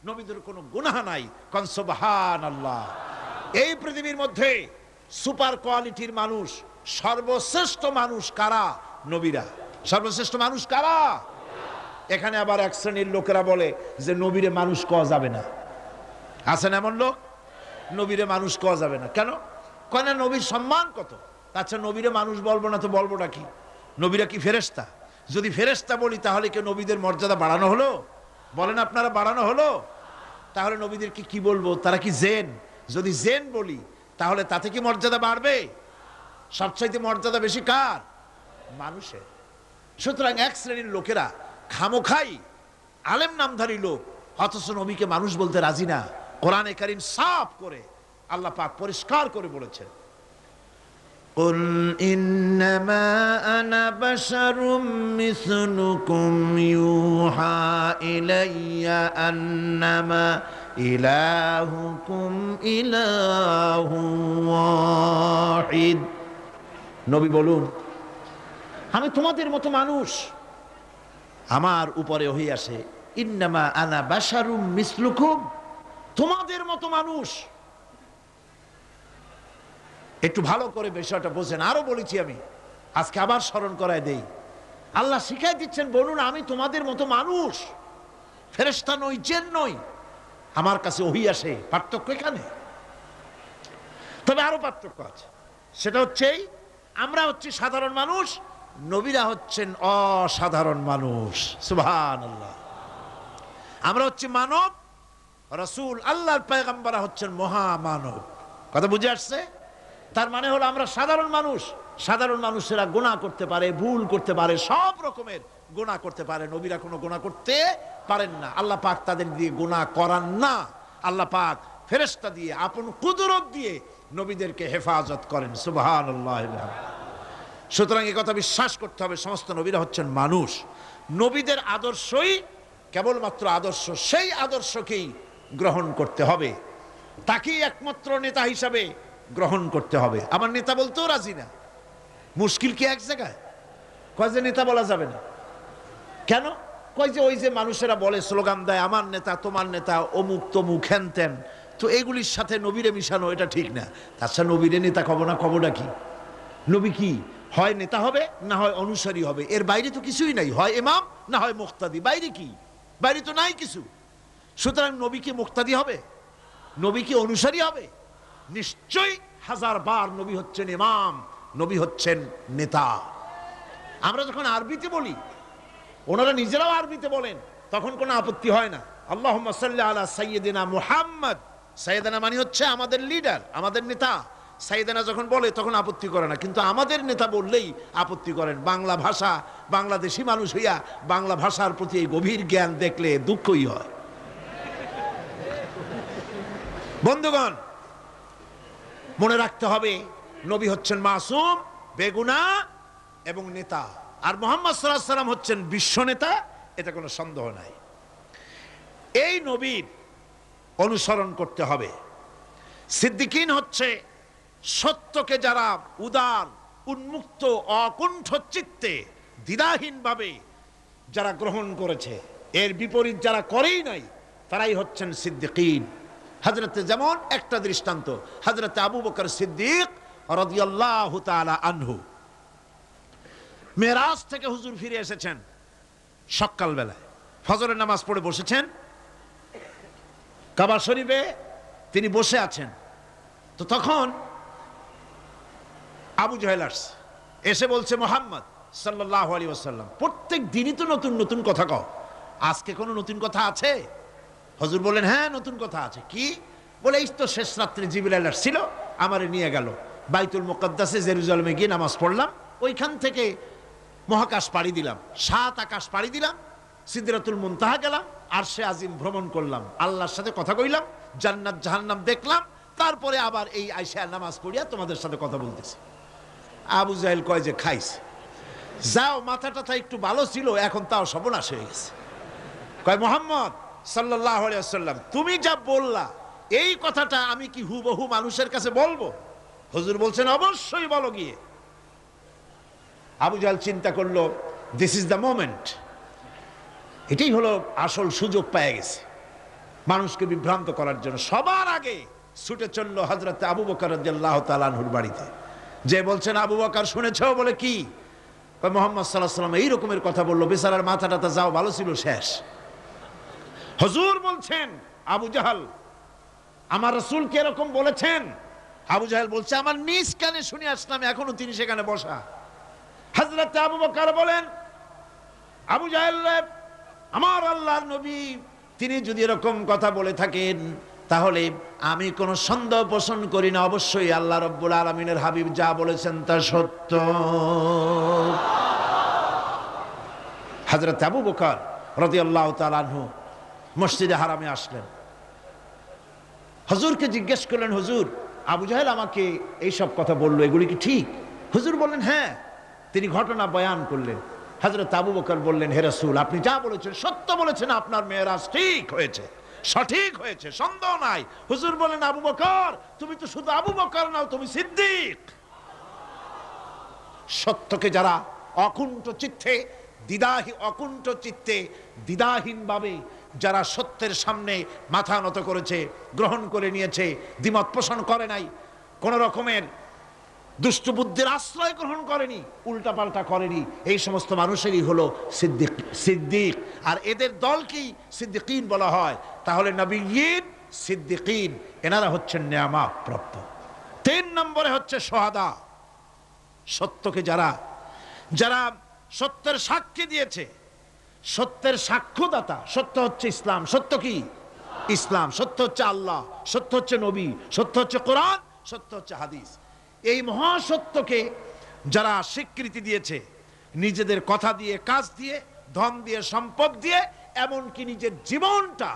নবীদের কোনো গুনাহ নাই। কোন সুবহানাল্লাহ। এই পৃথিবীর মধ্যে সুপার কোয়ালিটির মানুষ, সর্বশ্রেষ্ঠ মানুষ কারা? নবীরা। সর্বশ্রেষ্ঠ মানুষ কারা? এখানে আবার এক শ্রেণীর লোকেরা বলে যে নবীরে মানুষ কওয়া যাবে না। আছেন এমন লোক? নবীরে মানুষ কওয়া যাবে না কেন? কয় না নবীর সম্মান কত। আচ্ছা নবীরে মানুষ বলবো না তো বলবোটা কি? নবীরা কি ফেরেশতা? যদি ফেরেশতা বলি তাহলে কি নবীদের মর্যাদা বাড়ানো হলো? বলেন আপনারা, বাড়ানো হলো? তাহলে নবীদেরকে কি বলবো? তারা কি জেন? যদি জেন বলি তাহলে তাতে কি মর্যাদা বাড়বে? সবচাইতে মর্যাদা বেশি কার? মানুষের। সুতরাং এক শ্রেণীর লোকেরা খামোখাই আলেম নামধারী লোক, অথচ নবীকে মানুষ বলতে রাজি না। কোরআনে কারীম সাফ করে আল্লাহ পাক পরিষ্কার করে বলেছেন, কুল ইন্নামা আনা বাশারুম মিসলুকুম ইউহা ইলাইয়া আন্নামা ইলাহুকুম ইলাহু ওয়াহিদ। নবী বলুন, আমি তোমাদের মতো মানুষ, আমার উপরে ওহী আসে। ইন্নামা আনা বাশারুম মিসলুকুম, তোমাদের মতো মানুষ। একটু ভালো করে বিষয়টা বোঝেন। আরো বলেছি আমি, আজকে আবার স্মরণ করায় দেই। আল্লাহ শিখাই দিচ্ছেন, বলুন আমি তোমাদের মতো মানুষ, ফেরেশতা নই, জিন নই, আমার কাছে ওহী আসে। পার্থক্য এখানে। তবে আরো পার্থক্য আছে, সেটা হচ্ছে আমরা হচ্ছি সাধারণ মানুষ, নবীরা হচ্ছেন অসাধারণ মানুষ। সুবহানাল্লাহ। আমরা হচ্ছি মানব, রাসূল আল্লাহর পয়গম্বররা হচ্ছেন মহামানব। কথা বুঝে আসছে? তার মানে হলো আমরা সাধারণ মানুষ। সাধারণ মানুষেরা গুনাহ করতে পারে, ভুল করতে পারে, সব রকমের গুনাহ করতে পারে। নবীরা কোনো গুনাহ করতে পারেন না। আল্লাহ পাক তাদের দিয়ে গুনাহ করান না। আল্লাহ পাক ফেরেশতা দিয়ে, আপন কুদরত দিয়ে নবীদেরকে হেফাজত করেন। সুবহানাল্লাহ। সুতরাং এই কথা বিশ্বাস করতে হবে, সমস্ত নবীরা হচ্ছেন মানুষ। নবীদের আদর্শই কেবলমাত্র আদর্শ, সেই আদর্শকেই গ্রহণ করতে হবে, তাকেই একমাত্র নেতা হিসাবে গ্রহণ করতে হবে। আমার নেতা বলতেও রাজি না। মুশকিল কি এক জায়গায়? কয় যে নেতা বলা যাবে না কেন? কয় যে ওই যে মানুষেরা বলে, স্লোগান দেয়, আমার নেতা, তোমার নেতা, অমুক তমুক হ্যান ত্যান, তো এগুলির সাথে নবীরে মিশানো এটা ঠিক না। তাছাড়া নবীরে নেতা কব না, কবটা কি? নবী কি হয় নেতা হবে, না হয় অনুসারী হবে, এর বাইরে তো কিছুই নাই। হয় ইমাম, না হয় মুক্তাদি। বাইরে কি? বাইরে তো নাই কিছু। সুতরাং নবী কি মুক্তাদি হবে? নবী কি অনুসারী হবে? নিশ্চয়ই হাজার বার নবী হচ্ছেন ইমাম, নবী হচ্ছেন নেতা। আমরা যখন আরবিতে বলি, ওনারা নিজেরাও আরবিতে বলেন, তখন কোনো আপত্তি হয় না। আল্লাহুম্মা সাল্লি আলা সাইয়্যিদিনা মুহাম্মদ। সাইয়্যিদিনা মানে হচ্ছে আমাদের লিডার, আমাদের নেতা। সাইয়্যিদিনা যখন বলে তখন আপত্তি করে না, কিন্তু আমাদের নেতা বললেই আপত্তি করেন। বাংলা ভাষা, বাংলাদেশি মানুষ হইয়া বাংলা ভাষার প্রতি এই গভীর জ্ঞান দেখলে দুঃখই হয়। বন্ধুগণ, মনে রাখতে হবে, নবী হচ্ছেন মাসুম, বেগুনাহ এবং নেতা। আর মুহাম্মদ সাল্লাল্লাহু আলাইহি সাল্লাম হচ্ছেন বিশ্ব নেতা, এটা কোনো সন্দেহ নাই। এই নবীর অনুসরণ করতে হবে। সিদ্দিকিন হচ্ছে সত্যকে যারা উদার, উন্মুক্ত, অকুণ্ঠ চিত্তে, দ্বিধাহীনভাবে যারা গ্রহণ করেছে, এর বিপরীত যারা করেই নাই, তারাই হচ্ছেন সিদ্দিকিন। হযরতে যেমন একটা দৃষ্টান্ত, হযরতে আবু বকর সিদ্দিক রাদিয়াল্লাহু তাআলা আনহু, মেরাজ থেকে হুজুর ফিরে এসেছেন সকালবেলায়, ফজরের নামাজ পড়ে বসেছেন কাবা শরীফে, তিনি বসে আছেন। তো তখন আবু জাহেল এসে বলছে, মুহাম্মদ সাল্লাল্লাহু আলাইহি ওয়াসাল্লাম, প্রত্যেক দিনই তো নতুন নতুন কথা কও, আজকে কোনো নতুন কথা আছে? হুজুর বললেন, হ্যাঁ নতুন কথা আছে। কি? বলে, এই তো শেষ রাত্রে জিবরাইল আসছিল, আমারে নিয়ে গেল বাইতুল মুকাদ্দাসে, জেরুজালেমে গিয়ে নামাজ পড়লাম, ওইখান থেকে মহাকাশ পাড়ি দিলাম, 7 আকাশ পাড়ি দিলাম, সিদরাতুল মুনতাহা গেলাম, আরশে আজিম ভ্রমণ করলাম, আল্লাহর সাথে কথা কইলাম, জান্নাত জাহান্নাম দেখলাম, তারপরে আবার এই আইসা নামাজ পড়িয়া তোমাদের সাথে কথা বলতেছি। আবু জাহেল কয় যে, খাইছে, যাও, মাথা টাথা একটু ভালো ছিল, এখন তাও সর্বনাশ হয়ে গেছে। কয়, মুহাম্মদ সাল্লাল্লাহু আলাইহি ওয়াসাল্লাম, তুমি যা বললা এই কথাটা আমি কি হুবহু মানুষের কাছে বলবো? হুজুর বলছেন, অবশ্যই বলো গিয়ে। আবু জাহেল চিন্তা করলো, দিস ইজ দ্য মোমেন্ট, এটাই হলো আসল সুযোগ পেয়ে গেছে মানুষকে বিভ্রান্ত করার জন্য। সবার আগে ছুটে চললো হযরত আবু বকর রাদিয়াল্লাহু তাআলা আনহুর বাড়িতে, যে বলছেন, আবু বকর শুনেছো? বলে, কি? কয়, মুহাম্মদ সাল্লাল্লাহু আলাইহি ওয়াসাল্লাম এই রকমের কথা বললো, বেচারার মাথা টাথা যাও ভালো ছিল, শেষ। হুজুর বলছেন, আবু জাহেল, আমার রাসূল কি এরকম বলেছেন? আবু জাহেল বলছে, আমার নিজ কানে শুনে আসলাম, এখনো তিনি সেখানে বসা। হযরত আবু বকর বলেন, আবু জাহেল, আমার আল্লাহর নবী তিনি যদি এরকম কথা বলে থাকেন, তাহলে আমি কোনো সন্দেহ পোষণ করি না, অবশ্যই আল্লাহ রাব্বুল আলামিনের হাবিব যা বলেছেন তা সত্য। হযরত আবু বকর রাদিয়াল্লাহু তাআলা আনহু মসজিদে হারামে আসলেন, হুজুরকে জিজ্ঞেস করলেন, হুজুর, আবু জাহেল আমাকে এই সব কথা বললো, এগুলি কি ঠিক? হুজুর বললেন, হ্যাঁ। তিনি ঘটনা বয়ান করলেন। হযরত আবু বকর বললেন, হে রাসূল, আপনি যা বলেছেন সত্য বলেছেন, আপনার মেরাজ ঠিক হয়েছে, সঠিক হয়েছে, সন্দেহ নাই। হুজুর বলেন, আবু বকর, তুমি তো শুধু আবু বকর নাও, তুমি সিদ্দিক। সত্যকে যারা অকুণ্ঠ চিত্তে দ্বিধাহীন ভাবে যারা সত্যের সামনে মাথা নত করেছে, গ্রহণ করে নিয়েছে, দ্বিমত পোষণ করে নাই, কোন রকমের দুষ্ট বুদ্ধির আশ্রয় গ্রহণ করেনি, উল্টাপাল্টা করেনি, এই সমস্ত মানুষেরই হলো সিদ্দিক। আর এদের দলকেই সিদ্দিকিন বলা হয়। তাহলে নবিয়্যিন, সিদ্দিকিন, এনারা হচ্ছেন নেয়ামত প্রাপ্ত। 3 নম্বরে হচ্ছে শুহাদা, সত্যকে যারা সত্যের সাক্ষী দিয়েছে, সত্যের সাক্ষ্যদাতা। সত্য হচ্ছে ইসলাম। সত্য কি? ইসলাম। সত্য হচ্ছে আল্লাহ, সত্য হচ্ছে নবী, সত্য হচ্ছে কোরআন, সত্য হচ্ছে হাদিস। এই মহাসত্যকে যারা স্বীকৃতি দিয়েছে, নিজেদের কথা দিয়ে, কাজ দিয়ে, ধন দিয়ে, সম্পদ দিয়ে, এমনকি নিজের জীবনটা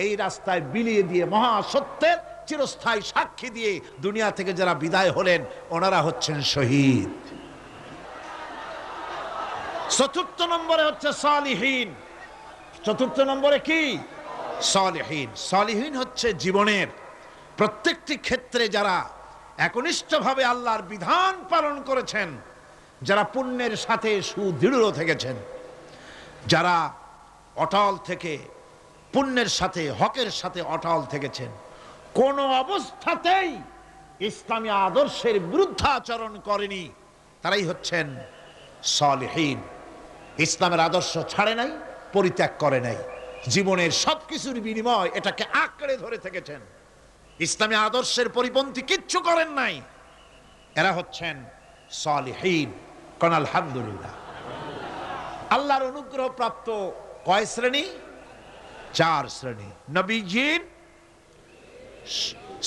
এই রাস্তায় বিলিয়ে দিয়ে, মহাসত্যের চিরস্থায়ী সাক্ষী দিয়ে দুনিয়া থেকে যারা বিদায় হলেন, ওনারা হচ্ছেন শহীদ। 4 নম্বরে হচ্ছে সালিহিন। 4 নম্বরে কি? সালিহিন। সালিহিন হচ্ছে জীবনের প্রত্যেকটি ক্ষেত্রে যারা একনিষ্ঠভাবে আল্লাহর বিধান পালন করেছেন, যারা পুণ্যের সাথে সুদৃঢ় থেকেছেন, যারা অটল থেকে পুণ্যের সাথে, হকের সাথে অটল থেকেছেন, কোন অবস্থাতেই ইসলামী আদর্শের বিরুদ্ধাচরণ করেনি, তারাই হচ্ছেন সালিহিন। ইসলামের আদর্শ ছাড়ে নাই, পরিত্যাগ করে নাই, জীবনের সবকিছুর বিনিময় এটাকে আঁকড়ে ধরে থেকেছেন, ইসলামী আদর্শের পরিপন্থী কিচ্ছু করেন নাই। এরা হচ্ছেন সালিহিন। কোন আলহামদুলিল্লাহ। আল্লাহর অনুগ্রহ প্রাপ্ত কয় শ্রেণী? 4 শ্রেণী। নবীয়্যিন,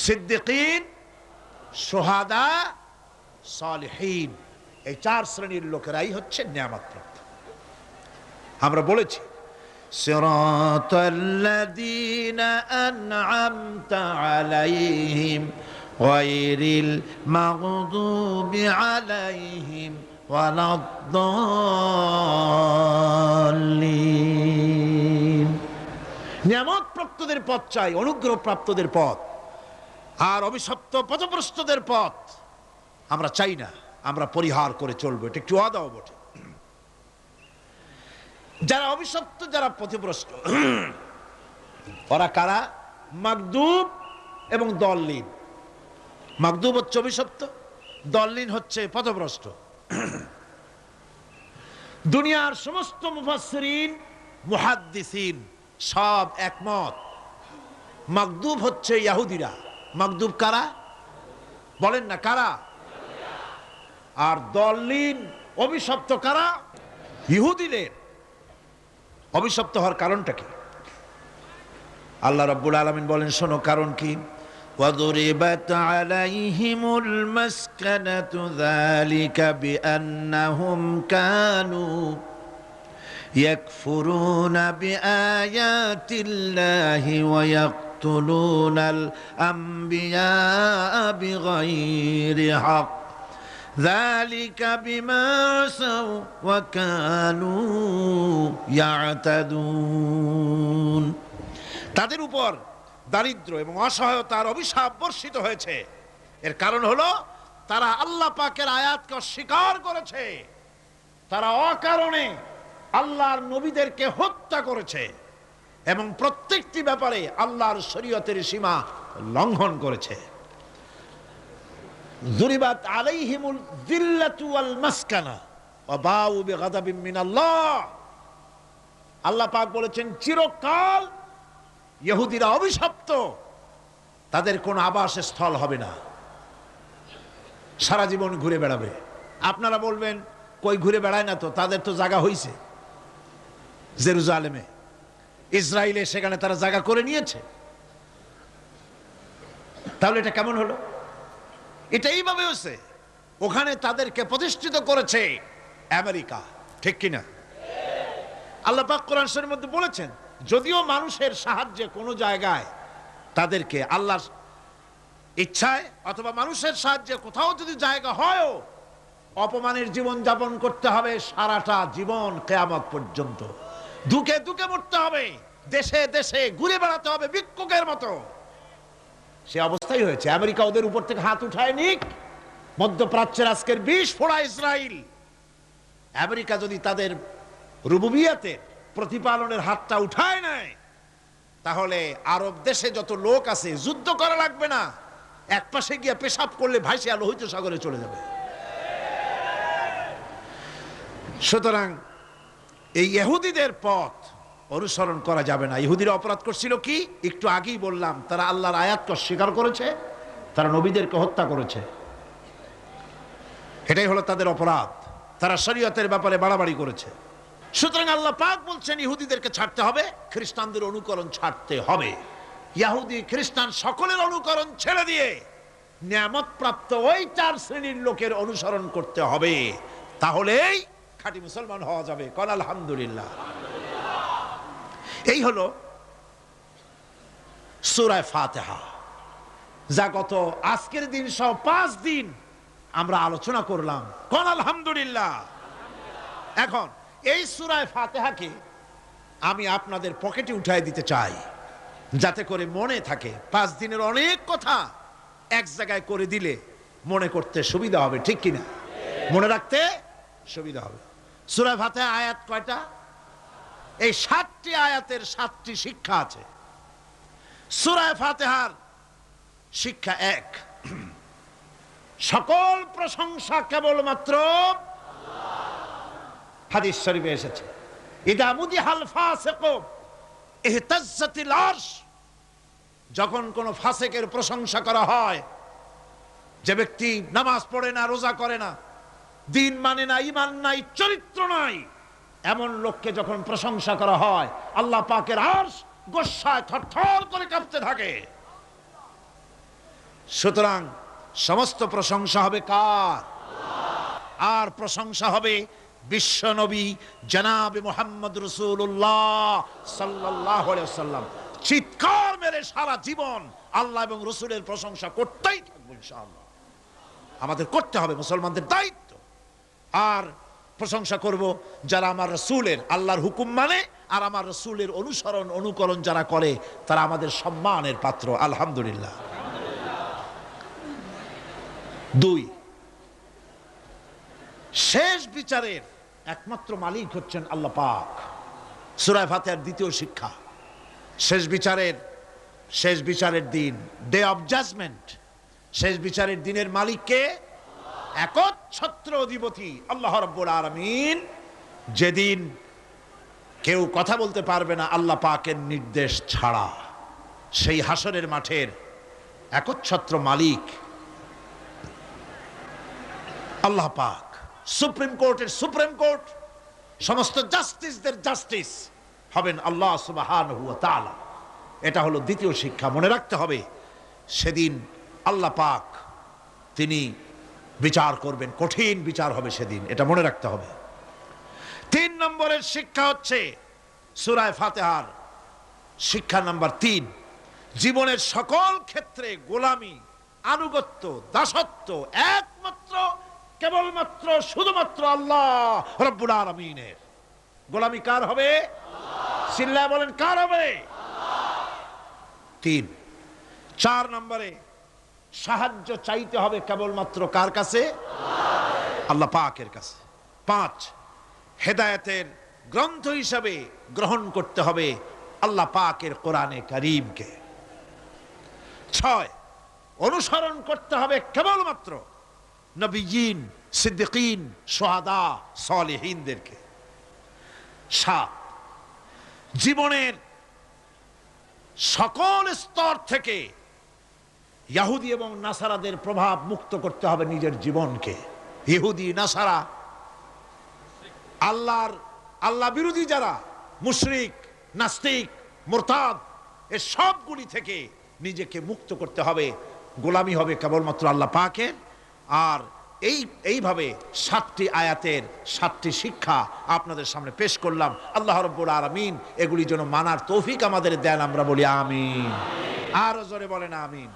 সিদ্দিকিন, শুহাদা, সালিহিন। এই 4 শ্রেণীর লোকেরাই হচ্ছে নিয়ামত প্রাপ্ত। আমরা বলেছি, সিরাতাল্লাযীনা আন'আমতা আলাইহিম গায়রিল মাগদুবি আলাইহিম ওয়ালাদ-দাল্লিন। নিয়ামত প্রাপ্তদের পথ চাই, অনুগ্রহ প্রাপ্তদের পথ, আর অভিশপ্ত পথভ্রষ্টদের পথ আমরা চাই না, আমরা পরিহার করে চলবো। এটা একটু ওয়াদাও বটে। যারা অভিশপ্ত, যারা পথভ্রষ্ট, ওরা কারা? মাগদুব এবং দল্লিন। মাগদুব হচ্ছে অভিশপ্ত, দল্লিন হচ্ছে পথভ্রষ্ট। দুনিয়ার সমস্ত মুফাসসিরিন, মুহাদ্দিসিন সব একমত, মাগদুব হচ্ছে ইহুদিরা। মাগদুব কারা? বলেন না কারা? আর দল্লিন অভিশপ্ত কারা? ইহুদিদের। অভিশপ্ত হওয়ার কারণটা কি? আল্লাহ রাব্বুল আলামিন বলেন, শোনো কারণ কি। وضربت عليهم المسكنة ذلك بأنهم كانوا يكفرون بآيات الله ويقتلون الأنبياء بغير حق ذلك بما عصوا وكانوا يعتدون। তাদের উপর দারিদ্র এবং অসহায়তার অভিশাপ বর্ষিত হয়েছে। এর কারণ হলো তারা আল্লাহ পাকের আয়াতকে অস্বীকার করেছে, তারা অকারণে আল্লাহর নবীদেরকে হত্যা করেছে এবং প্রত্যেকটি ব্যাপারে আল্লাহর শরীয়তের সীমা লঙ্ঘন করেছে। যুরিবাত আলাইহিমুল যিল্লাতু ওয়াল মাসকানা ওয়া বাউ বিগাদাবিন মিনাল্লাহ। আল্লাহ পাক বলেছেন, চিরকাল ইহুদিরা অভিশপ্ত, তাদের কোনো আবাসস্থল হবে না, সারা জীবন ঘুরে বেড়াবে। আপনারা বলবেন, কই ঘুরে বেড়ায় না তো, তাদের তো জায়গা হইছে জেরুজালেমে, ইসরায়েলে, সেখানে তারা জায়গা করে নিয়েছে। তাহলে এটা কেমন হলো? এটা এইভাবে হচ্ছে, ওখানে তাদেরকে প্রতিষ্ঠিত করেছে আমেরিকা, ঠিক কিনা? আল্লাহ পাক কোরআন শরীফের মধ্যে বলেছেন, যদিও মানুষের সাহায্যে কোনো জায়গায় তাদেরকে আল্লাহর ইচ্ছায় অথবা মানুষের সাহায্যে কোথাও যদি জায়গা হয়ও, অপমানের জীবন যাপন করতে হবে সারাটা জীবন, কিয়ামত পর্যন্ত দুঃখে দুঃখে মরতে হবে, দেশে দেশে ঘুরে বেড়াতে হবে ভিক্ষুকের মতো। সে অবস্থাই হয়েছে। আমেরিকা ওদের উপর থেকে হাত উঠায় নিক, মধ্যপ্রাচ্যের আজকের ২০ ফোড়া ইসরায়েল, আমেরিকা যদি তাদের রুবুবিয়াতের প্রতিপালনের হাতটা উঠায় নেয়, তাহলে আরব দেশে যত লোক আছে যুদ্ধ করা লাগবে না, এক পাশে গিয়ে পেশাব করলে ভাইসে লোহিত সাগরে চলে যাবে। সুতরাং এই ইহুদিদের পথ অনুসরণ করা যাবে না। ইহুদিরা অপরাধ করছিল কি? একটু আগেই বললাম, তারা আল্লাহর আয়াতকে অস্বীকার করেছে, তারা নবীদেরকে হত্যা করেছে, এটাই হলো তাদের অপরাধ। তারা শরীয়তের ব্যাপারে বাড়াবাড়ি করেছে। সুতরাং আল্লাহ পাক বলছেন ইহুদিদেরকে ছাড়তে হবে, খ্রিস্টানদের অনুকরণ ছাড়তে হবে। ইহুদি খ্রিস্টান সকলের অনুকরণ ছেড়ে দিয়ে নিয়ামত প্রাপ্ত ওই 4 শ্রেণীর লোকের অনুসরণ করতে হবে, তাহলেই খাঁটি মুসলমান হওয়া যাবে। কোন আলহামদুলিল্লাহ। এই হলো সূরা ফাতিহা, যা গত আজকের দিন সহ 5 দিন আমরা আলোচনা করলাম। কোন আলহামদুলিল্লাহ। এখন এই সূরা ফাতিহাকে আমি আপনাদের পকেটে উঠায় দিতে চাই, যাতে করে মনে থাকে। 5 দিনের অনেক কথা এক জায়গায় করে দিলে মনে করতে সুবিধা হবে, ঠিক কিনা? মনে রাখতে সুবিধা হবে। সূরা ফাতিহা আয়াত কয়টা? এই 7টি আয়াতের 7টি শিক্ষা আছে। সূরা ফাতিহার শিক্ষা 1, সকল প্রশংসা কেবলমাত্র হাদিস শরীফে এসেছে, ইদা মুদিহাল ফাসিকু ইহতাজ্জাতিল আরশ। যখন কোন ফাসিকের প্রশংসা করা হয়, যে ব্যক্তি নামাজ পড়ে না, রোজা করে না, দিন মানে না, ঈমান নাই, চরিত্র নাই, এমন লোককে যখন প্রশংসা করা হয়, আল্লাহ পাকের আরশ গোসায় থরথর করে কাঁপতে থাকে। সুতরাং সমস্ত প্রশংসা হবে কার? আর প্রশংসা হবে বিশ্ব নবী জনাবে মুহাম্মদ রাসূলুল্লাহ সাল্লাল্লাহু আলাইহি ওয়াসাল্লাম। চিৎকার মেরে সারা জীবন আল্লাহ এবং রাসূলের প্রশংসা করতেই থাকবো ইনশাআল্লাহ। আমাদের করতে হবে, মুসলমানদের দায়িত্ব। আর প্রশংসা করব যারা আমার রাসূলের, আল্লাহর হুকুম মানে আর আমার রাসূলের অনুকরণ যারা করে, তারা আমাদের সম্মানের পাত্র। আলহামদুলিল্লাহ। 2, শেষ বিচারের একমাত্র মালিক হচ্ছেন আল্লাহ পাক। সূরা ফাতিহার দ্বিতীয় শিক্ষা, শেষ বিচারের দিন, ডে অফ জাজমেন্ট, শেষ বিচারের দিনের মালিককে? একচ্ছত্র অধিপতি আল্লাহ রাব্বুল আলামিন। যেদিন কেউ কথা বলতে পারবে না আল্লাহ পাকের নির্দেশ ছাড়া, সেই হাসরের মাঠের একচ্ছত্র মালিক আল্লাহ পাক। সুপ্রিম কোর্টের সুপ্রিম কোর্ট, সমস্ত জাস্টিসদের জাস্টিস হবেন আল্লাহ সুবহানাহু ওয়া তাআলা। এটা হলো দ্বিতীয় শিক্ষা, মনে রাখতে হবে। সেদিন আল্লাহ পাক তিনি বিচার করবেন, কঠিন বিচার হবে সেদিন, এটা মনে রাখতে হবে। 3 নম্বরের শিক্ষা হচ্ছে সূরা ফাতিহার শিক্ষা নাম্বার 3, জীবনের সকল ক্ষেত্রে গোলামি, আনুগত্য, দাসত্ব একমাত্র কেবলমাত্র শুধুমাত্র আল্লাহ রাব্বুল আলামিনের। গোলামি কার হবে? চিল্লায় বলেন, কার হবে? 3। 4 নম্বরে সাহায্য চাইতে হবে কেবলমাত্র কার কাছে? আল্লাহ পাকের কাছে। 5, হেদায়েতের গ্রন্থ হিসাবে গ্রহণ করতে হবে আল্লাহ পাকের কোরআনে কারীমকে। 6, অনুসরণ করতে হবে কেবলমাত্র নবীয়িন, সিদ্দিকিন, শুহাদা, সালেহিনদেরকে। 7, জীবনের সকল স্তর থেকে ইহুদি এবং নাসারাদের প্রভাব মুক্ত করতে হবে নিজের জীবনকে। ইহুদি, নাসারা, আল্লাহ বিরোধী যারা মুশরিক, নাস্তিক, মুরতাদ, এর সবগুলি থেকে নিজেকে মুক্ত করতে হবে। গোলামি হবে কেবলমাত্র আল্লাহ পাকের। আর এইভাবে 7টি আয়াতের 7টি শিক্ষা আপনাদের সামনে পেশ করলাম। আল্লাহ রাব্বুল আলামিন এগুলি যেন মানার তৌফিক আমাদের দেন, আমরা বলি আমিন। আরো জোরে বলেন আমিন।